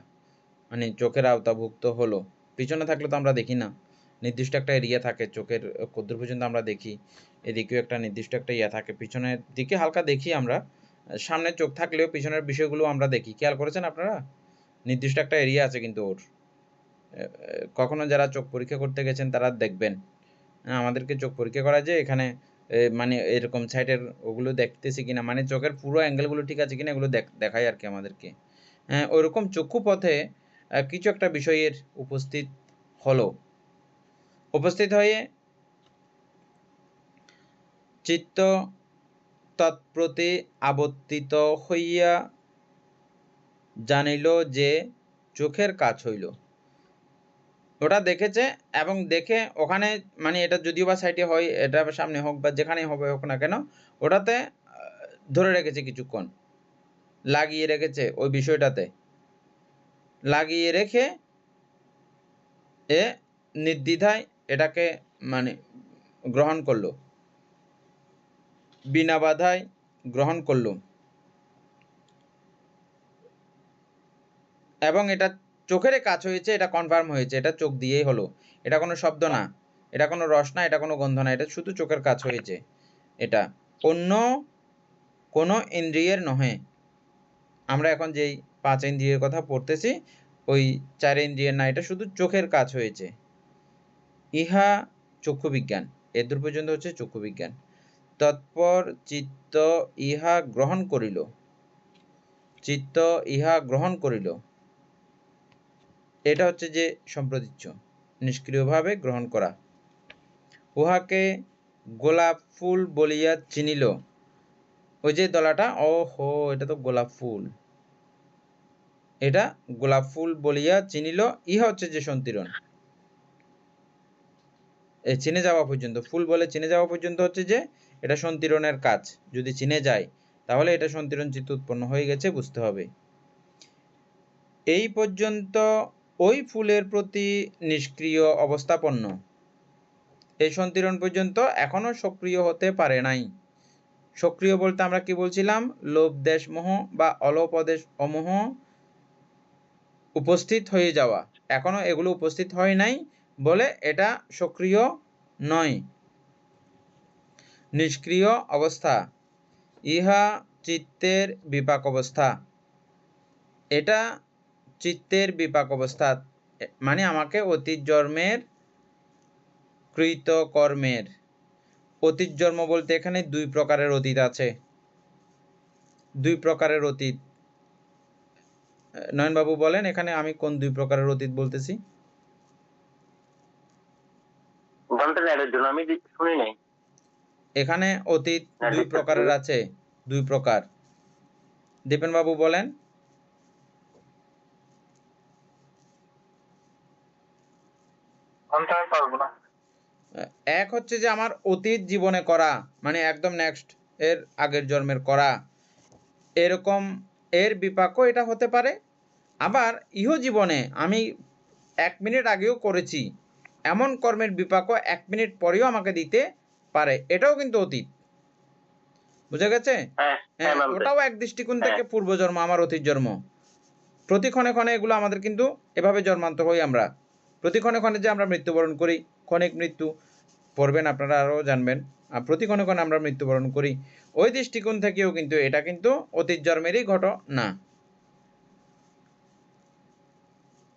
মানে চোখের আওতাভুক্ত হলো। পিছনে থাকলে তো আমরা দেখি না, নির্দিষ্ট একটা এরিয়া থাকে চোখের, কদ্দূর পর্যন্ত আমরা দেখি, এদিকেও একটা নির্দিষ্ট একটা ইয়া থাকে, পিছনের দিকে হালকা দেখি আমরা, সামনে চোখ থাকলেও পিছনের বিষয়গুলো আমরা দেখি। খেয়াল করেছেন আপনারা? নির্দিষ্ট একটা এরিয়া আছে কিন্তু ওর। কখনো যারা চোখ পরীক্ষা করতে গেছেন তারা দেখবেন, আমাদেরকে চোখ পরীক্ষা করা যে এখানে মানে এরকম সাইডের ওগুলো দেখতেছি কিনা, মানে চোখের পুরো অ্যাঙ্গেলগুলো ঠিক আছে কিনা, এগুলো দেখায় আর কি আমাদেরকে। ওইরকম চক্ষু পথে কিছু একটা বিষয়ের উপস্থিত হয়ে চিত্ত তৎপ্রতি আবর্তিত হইয়া জানিল যে চোখের কাজ হইল। ওটা দেখেছে এবং দেখে ওখানে, মানে এটা যদিও বা সাইডে হয়, এটা সামনে হোক বা যেখানেই হবে হোক না কেন, ওটাতে ধরে রেখেছে, কিছুক্ষণ লাগিয়ে রেখেছে, ওই বিষয়টাতে লাগিয়ে রেখে নির্দ্বিধায় এটাকে মানে গ্রহণ করলো, বিনা বাধায় গ্রহণ করলো, এবং এটা চোখের কাজ হয়েছে, এটা কনফার্ম হয়েছে, এটা চোখ দিয়েই হলো, এটা কোনো শব্দ না, এটা কোনো রস না, এটা কোনো গন্ধ না, এটা শুধু চোখের কাজ হয়েছে, এটা অন্য কোনো ইন্দ্রিয়ের নহে। আমরা এখন যেই 5 ইন্দ্রিয়ের কথা পড়তেছি ওই 4 ইন্দ্রিয়ের না, এটা শুধু চোখের কাজ হয়েছে। ইহা চক্ষু বিজ্ঞান, এদূর পর্যন্ত হচ্ছে চক্ষু বিজ্ঞান। তৎপর চিত্ত ইহা গ্রহণ করিল, এটা হচ্ছে যে সম্প্রতীচ্য, নিষ্ক্রিয়ভাবে গ্রহণ করা। উহাকে গোলাপ ফুল বলিয়া চিনিল, ওই যে দলাটা, ওহো এটা তো গোলাপ ফুল, এটা গোলাপ ফুল বলিয়া চিনিল। ইহা হচ্ছে যে সন্তিরণ, চিনে যাওয়া পর্যন্ত, ফুল বলে চিনে যাওয়া পর্যন্ত হচ্ছে যে এটা সন্তিরণের কাজ। যদি চিনে যায় তাহলে এটা সন্তিরণ চিত্ত উৎপন্ন হয়ে গেছে বুঝতে হবে। এই পর্যন্ত ওই ফুলের প্রতি নিষ্ক্রিয় অবস্থাপন্ন, এই সন্তিরণ পর্যন্ত এখনো সক্রিয় হতে পারে নাই। সক্রিয় বলতে আমরা কি বলছিলাম? লোভ দেশ মোহ বা অলোপ দেশ অমোহ উপস্থিত হয়ে যাওয়া, এখনো এগুলো উপস্থিত হয় নাই বলে এটা সক্রিয় নয়। নিষ্ক্রিয় অবস্থা, ইহা চিত্তের বিপাক অবস্থা। এটা চিত্তের বিপাক অবস্থা, মানে আমাকে অতীত জন্মের কৃত কর্মের, অতীত জন্ম বলতে এখানে দুই প্রকারের অতীত আছে, দুই প্রকারের অতীত। নয়নবাবু বলেন এখানে আমি কোন দুই প্রকারের অতীত বলতেছি?
আমি শুনি নাই।
এখানে অতীত দুই প্রকারের আছে, দুই প্রকার। দীপেন বাবু বলেন। এক হচ্ছে যে আমার অতীত জীবনে করা, মানে একদম নেক্সট এর আগের জন্মের করা, এরকম এর বিপাকও এটা হতে পারে। আবার ইহ জীবনে আমি 1 মিনিট আগেও করেছি এমন কর্মের বিপাকও 1 মিনিট পরেও আমাকে দিতে পারে, এটাও কিন্তু অতীত। বুঝা গেছে? ওটাও এক দৃষ্টিকোণ থেকে পূর্বজন্ম, আমার অতীত জন্ম। প্রতি ক্ষণে ক্ষণে এগুলো আমাদের কিন্তু এভাবে জন্মান্তর হই আমরা। প্রতি ক্ষণে ক্ষণে যে আমরা মৃত্যুবরণ করি, ক্ষণিক মৃত্যু পড়বেন আপনারা আরও জানবেন, প্রতি ক্ষণে ক্ষণে আমরা মৃত্যুবরণ করি, ওই দৃষ্টিকোণ থেকেও কিন্তু এটা কিন্তু অতীত জন্মেরই ঘটনা।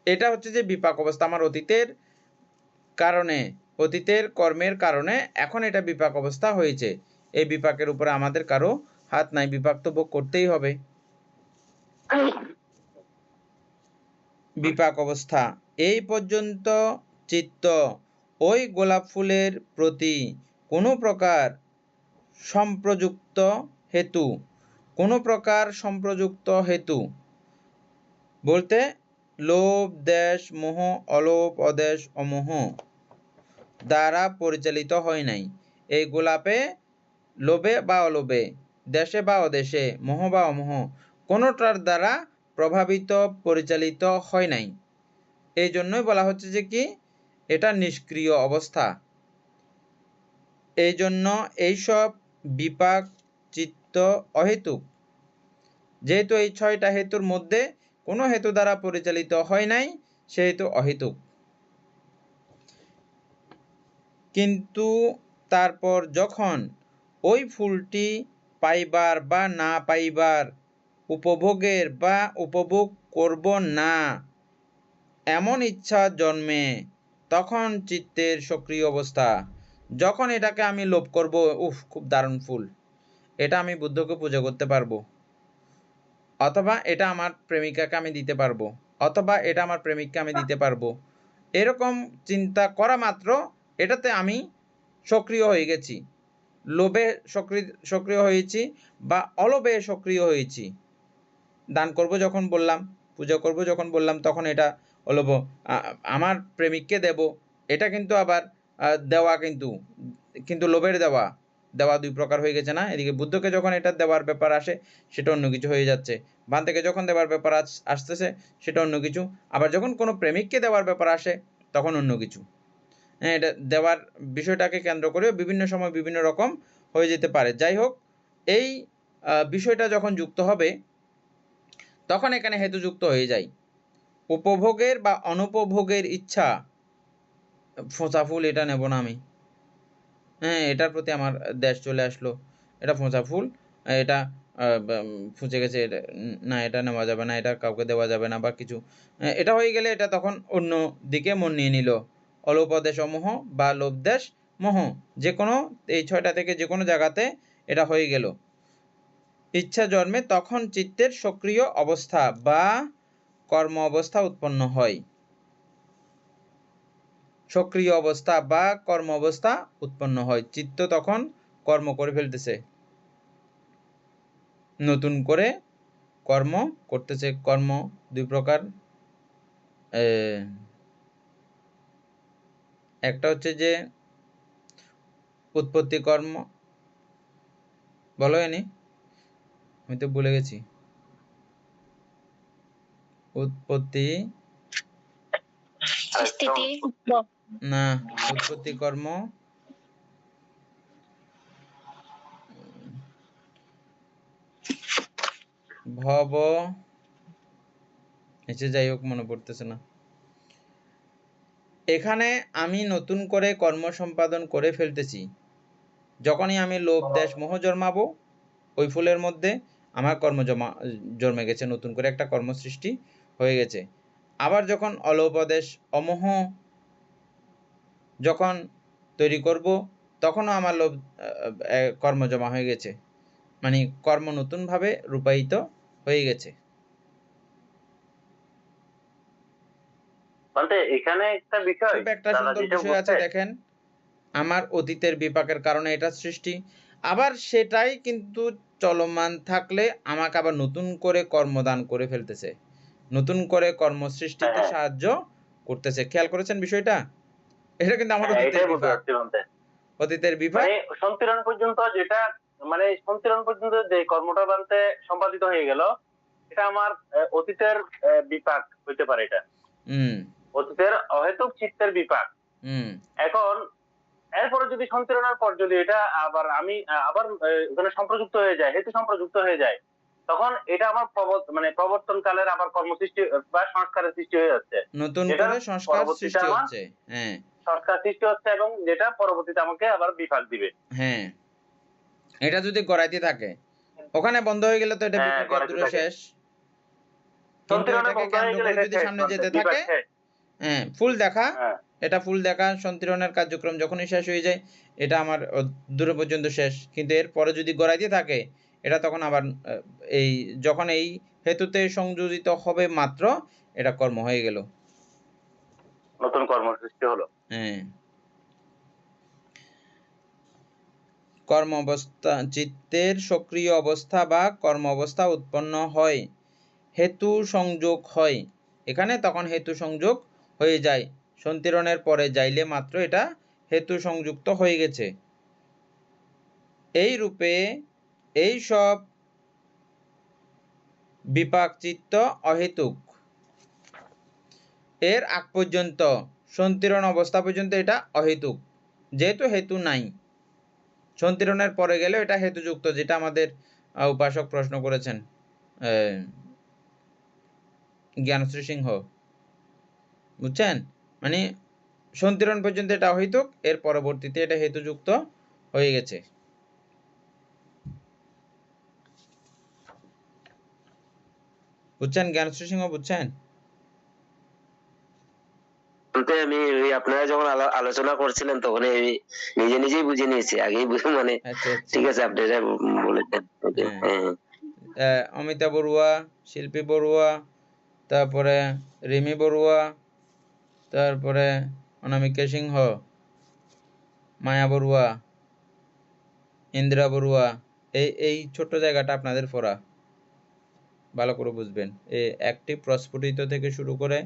এটা হচ্ছে যে বিপাক অবস্থা, আমার অতীতের কারণে, অতীতের কর্মের কারণে এখন এটা বিপাক অবস্থা হয়েছে। এই বিপাকের উপরে আমাদের কারো হাত নাই, বিপাক তো ভোগ করতেই হবে। বিপাক অবস্থা, এই পর্যন্ত চিত্ত ওই গোলাপ ফুলের প্রতি কোনো প্রকার সম্প্রযুক্ত হেতু, কোনো প্রকার সম্প্রযুক্ত হেতু বলতে লোভ দেশ মোহ অলোপ অদেশ অমোহ দ্বারা পরিচালিত হয় নাই। এই গোলাপে লোভে বা অলোভে, দেশে বা অদেশে, মোহ বা অমোহ কোনোটার দ্বারা প্রভাবিত পরিচালিত হয় নাই। এই জন্যই বলা হচ্ছে যে কি এটা নিষ্ক্রিয় অবস্থা। এই জন্য এইসব বিপাক চিত্ত অহেতুক। যেহেতু এই 6টা হেতুর মধ্যে কোনো হেতু দ্বারা পরিচালিত হয় নাই, সেহেতু অহেতুক। কিন্তু তারপর যখন ওই ফুলটি পাইবার বা না পাইবার, উপভোগের বা উপভোগ করব না এমন ইচ্ছা জন্মে, তখন চিত্তের সক্রিয় অবস্থা। যখন এটাকে আমি লোভ করব, উফ খুব দারুণ ফুল, এটা আমি বুদ্ধকে পূজা করতে পারবো, অথবা এটা আমার প্রেমিকাকে আমি দিতে পারবো, অথবা এটা আমার প্রেমিককে আমি দিতে পারবো, এরকম চিন্তা করা মাত্র এটাতে আমি সক্রিয় হয়ে গেছি, লোভে সক্রিয় হয়েছি বা অলোভে সক্রিয় হয়েছি। দান করব যখন বললাম, পূজা করব যখন বললাম, তখন এটা অলোভ। আমার প্রেমিককে দেব, এটা কিন্তু আবার দেওয়া, কিন্তু লোভের দেওয়া, দেওয়া দুই প্রকার হয়ে গেছে না? এদিকে বুদ্ধকে যখন এটা দেওয়ার ব্যাপার আসে সেটা অন্য কিছু হয়ে যাচ্ছে, বান থেকে যখন দেওয়ার ব্যাপার আসতেছে সেটা অন্য কিছু, আবার যখন কোনো প্রেমিককে দেওয়ার ব্যাপার আসে তখন অন্য কিছু। হ্যাঁ, এটা দেওয়ার বিষয়টাকে কেন্দ্র করে বিভিন্ন সময় বিভিন্ন রকম হয়ে যেতে পারে। যাই হোক, এই বিষয়টা যখন যুক্ত হবে তখন এখানে হেতু যুক্ত হয়ে যায়। উপভোগের বা অনুপভোগের ইচ্ছা, ফোঁচা ফুল এটা নেব না আমি, হ্যাঁ এটার প্রতি আমার দেশ চলে আসলো, এটা ফোঁচা ফুল, এটা ফুঁচে গেছে, এটা না, এটা নেওয়া যাবে না, এটা কাউকে দেওয়া যাবে না বা কিছু, এটা হয়ে গেলে এটা তখন অন্য দিকে মন নিয়ে নিল। অলোপদেশ অমোহ বা লোভদেশ মোহ, যে কোনো এই 6টা থেকে যে কোনো জায়গাতে এটা হয়ে গেল। ইচ্ছা জন্মে তখন চিত্তের সক্রিয় অবস্থা বা কর্ম অবস্থা উৎপন্ন হয়। সক্রিয় অবস্থা বা কর্ম অবস্থা উৎপন্ন হয়, চিত্ত তখন কর্ম করে ফেলতেছে, নতুন করে কর্ম করতেছে। কর্ম দুই প্রকার, একটা হচ্ছে যে উৎপত্তি কর্ম, বলো এনি আমি তো ভুলে গেছি। উৎপত্তি
স্থিতি
না, উৎপত্তি কর্ম ভব এসে যাই হোক মনে পড়তেছে না। এখানে আমি নতুন করে কর্ম সম্পাদন করে ফেলতেছি। যখনই আমি লোভ দেশ মোহ জন্মাবো ওই ফুলের মধ্যে আমার কর্ম জন্মে গেছে, নতুন করে একটা কর্ম সৃষ্টি হয়ে গেছে। আবার যখন অলোভ দেশ অমোহ যখন তৈরি করব তখনও আমার লোভ কর্ম জমা হয়ে গেছে, মানে কর্ম নতুনভাবে রূপায়িত হয়ে গেছে।
মানে এখানে একটা বিষয়
খুব একটা
দাদা
সুন্দর
যেটা
বিষয় আছে,
বলছে,
দেখেন আমার অতীতের বিপাকের কারণে এটা সৃষ্টি, আবার সেটাই কিন্তু চলমান থাকলে আমাকে আবার নতুন করে কর্মদান করে ফেলতেছে, নতুন করে কর্ম সৃষ্টিতে
হ্যাঁ।
সাহায্য করতেছে। খেয়াল করেছেন বিষয়টা? এটা কিন্তু আমার
হ্যাঁ,
অতীতের
এটাই বলতে
বিপাক,
চাচ্ছি বলতে।
অতীতের বিপাক।
মানে সন্তিরণ পর্যন্ত যেটা, মানে সন্তিরণ পর্যন্ত যে কর্মটা বানতে সম্পাদিত হয়ে গেল, এটা আমার অতীতের বিপাক হইতে পারে। এটা
হুম
অতীতের অহেতুক চিত্তের বিপাক।
হুম
এখন এরপরে যদি সন্তিরণের পর যদি এটা আবার আমি আবার ওখানে সম্প্রযুক্ত হয়ে যায়, হেতু সম্প্রযুক্ত হয়ে যায়, তখন এটা আমার মানে প্রবর্তন কালের আবার কর্মসৃষ্টি বা সংস্কারের সৃষ্টি হয়ে যাচ্ছে,
নতুন
যেটা
করে সংস্কার
পরবর্তীতে
সৃষ্টি
আমার
হচ্ছে। হ্যাঁ
সংস্কার সৃষ্টি হচ্ছে এবং যেটা পরবর্তীতে আমাকে আবার বিপাক দিবে।
হ্যাঁ, এটা যদি গড়াইতে থাকে, ওখানে বন্ধ হয়ে গেলে তো এটা
হ্যাঁ,
বিপাকের
গড়াইতে
দূরে
থাকে।
শেষ। কিন্তু
সন্তিরণে
এটাকে
বন্ধ হয়ে
কেন্দ্র
গেলে
করে
এটা
যদি
শেষ,
সামনে
মানে
যেতে
বিপাক
থাকে,
শেষ।
হ্যাঁ ফুল দেখা,
হ্যাঁ,
এটা ফুল দেখা সন্তিরণের কার্যক্রম যখনই শেষ হয়ে যায় এটা আমার দূরে পর্যন্ত শেষ। কিন্তু এর পরে যদি গড়াইতে থাকে এটা তখন আবার এই যখন এই হেতুতে সংযোজিত হবে মাত্র এটা কর্ম হয়ে গেল,
নতুন কর্ম সৃষ্টি হলো।
হ্যাঁ। কর্ম অবস্থা চিত্তের সক্রিয় অবস্থা বা কর্ম অবস্থা উৎপন্ন হয়, হেতু সংযোগ হয়। এখানে তখন হেতু সংযোগ হয়ে যায়, সন্তিরণের পরে যাইলে মাত্র এটা হেতু সংযুক্ত হয়ে গেছে। এই রূপে এই সব বিপাক চিত্ত অহেতুক। এর আগ পর্যন্ত সন্তিরণ অবস্থা পর্যন্ত এটা অহেতুক, যেহেতু হেতু নাই। সন্তিরণের পরে গেলে এটা হেতুযুক্ত, যেটা আমাদের উপাসক প্রশ্ন করেছেন জ্ঞানশ্রী সিংহ, বুঝছেন? মানে সন্তিরণ পর্যন্ত এটা অহেতুক, এর পরবর্তীতে এটা হেতুযুক্ত হয়ে গেছে। বুঝছেন জ্ঞানশ্রী সিংহ, বুঝছেন?
বলতে আমি ওই আপনারা যখন আলোচনা করছিলেন তখন আমি নিজে নিজেই বুঝে নিয়েছি, আগেই বুঝে, মানে
আচ্ছা আচ্ছা,
ঠিক আছে আপনি এটা বলেছেন।
হ্যাঁ। অমিতা বড়ুয়া, শিল্পী বড়ুয়া, তারপরে রিমি বড়ুয়া, তারপরে অনামিকা সিংহ, মায়া বড়ুয়া, ইন্দিরা বড়ুয়া, এই ছোট্ট জায়গাটা আপনাদের পড়া ভালো করে বুঝবেন। এই অ্যাক্টিভ প্রস্ফুটিত থেকে শুরু করে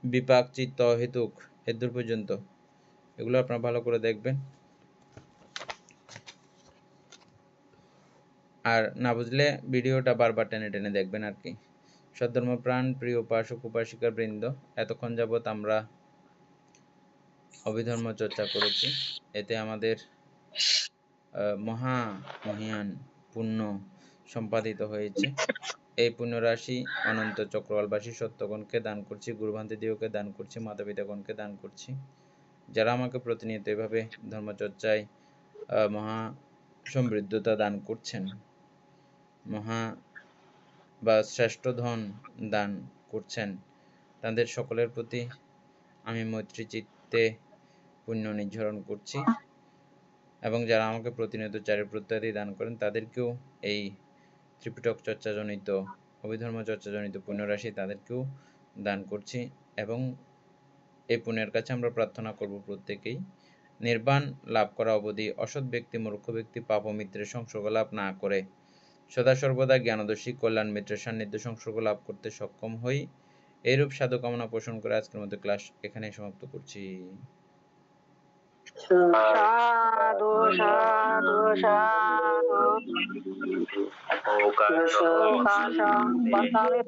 বিপাক চিত্ত হেতুক হেতুর পর্যন্ত এগুলো আপনারা ভালো করে দেখবেন। আর না বুঝলে ভিডিওটা বারবার টেনে টেনে দেখবেন আর কি। সদ্ধর্মপ্রাণ প্রিয় উপাসক উপাসিকা বৃন্দ, এতক্ষণ যাবৎ আমরা অভিধর্ম চর্চা করেছি। এতে আমাদের মহিয়ান পুণ্য সম্পাদিত হয়েছে। এই পুণ্যরাশি অনন্ত চক্রবালবাসী সত্যগণকে দান করছি, গুরুভান্তি দিওকে দান করছি, মাতা পিতাগণকে দান করছি। যারা আমাকে প্রতিনিয়ত এভাবে ধর্মচর্চায় মহা সমৃদ্ধতা দান করছেন, মহা বা শ্রেষ্ঠ ধন দান করছেন, তাদের সকলের প্রতি আমি মৈত্রী চিত্তে পুণ্য নির্ঝরণ করছি। এবং যারা আমাকে প্রতিনিয়ত চারিপ্রত্যাদি দান করেন তাদেরকেও এই ত্রিপিটক চর্চাজনিত অভিধর্ম চর্চাজনিত পুণ্যরাশি তাদেরকেও দান করছি। এবং এই পুণ্যের কাছে আমরা প্রার্থনা করব প্রত্যেকেই নির্বাণ লাভ করা অবধি অসৎ ব্যক্তি মূর্খ ব্যক্তি পাপ মিত্রের সংসর্গ লাভ না করে সদা সর্বদা জ্ঞানদর্শী কল্যাণ মিত্রের সান্নিধ্য সংসর্গ লাভ করতে সক্ষম হই। এইরূপ সাধু কামনা পোষণ করে আজকের মতো ক্লাস এখানেই সমাপ্ত করছি।
সাধু সাধু সাধু।
ওকাশ
ওকাশ বসালে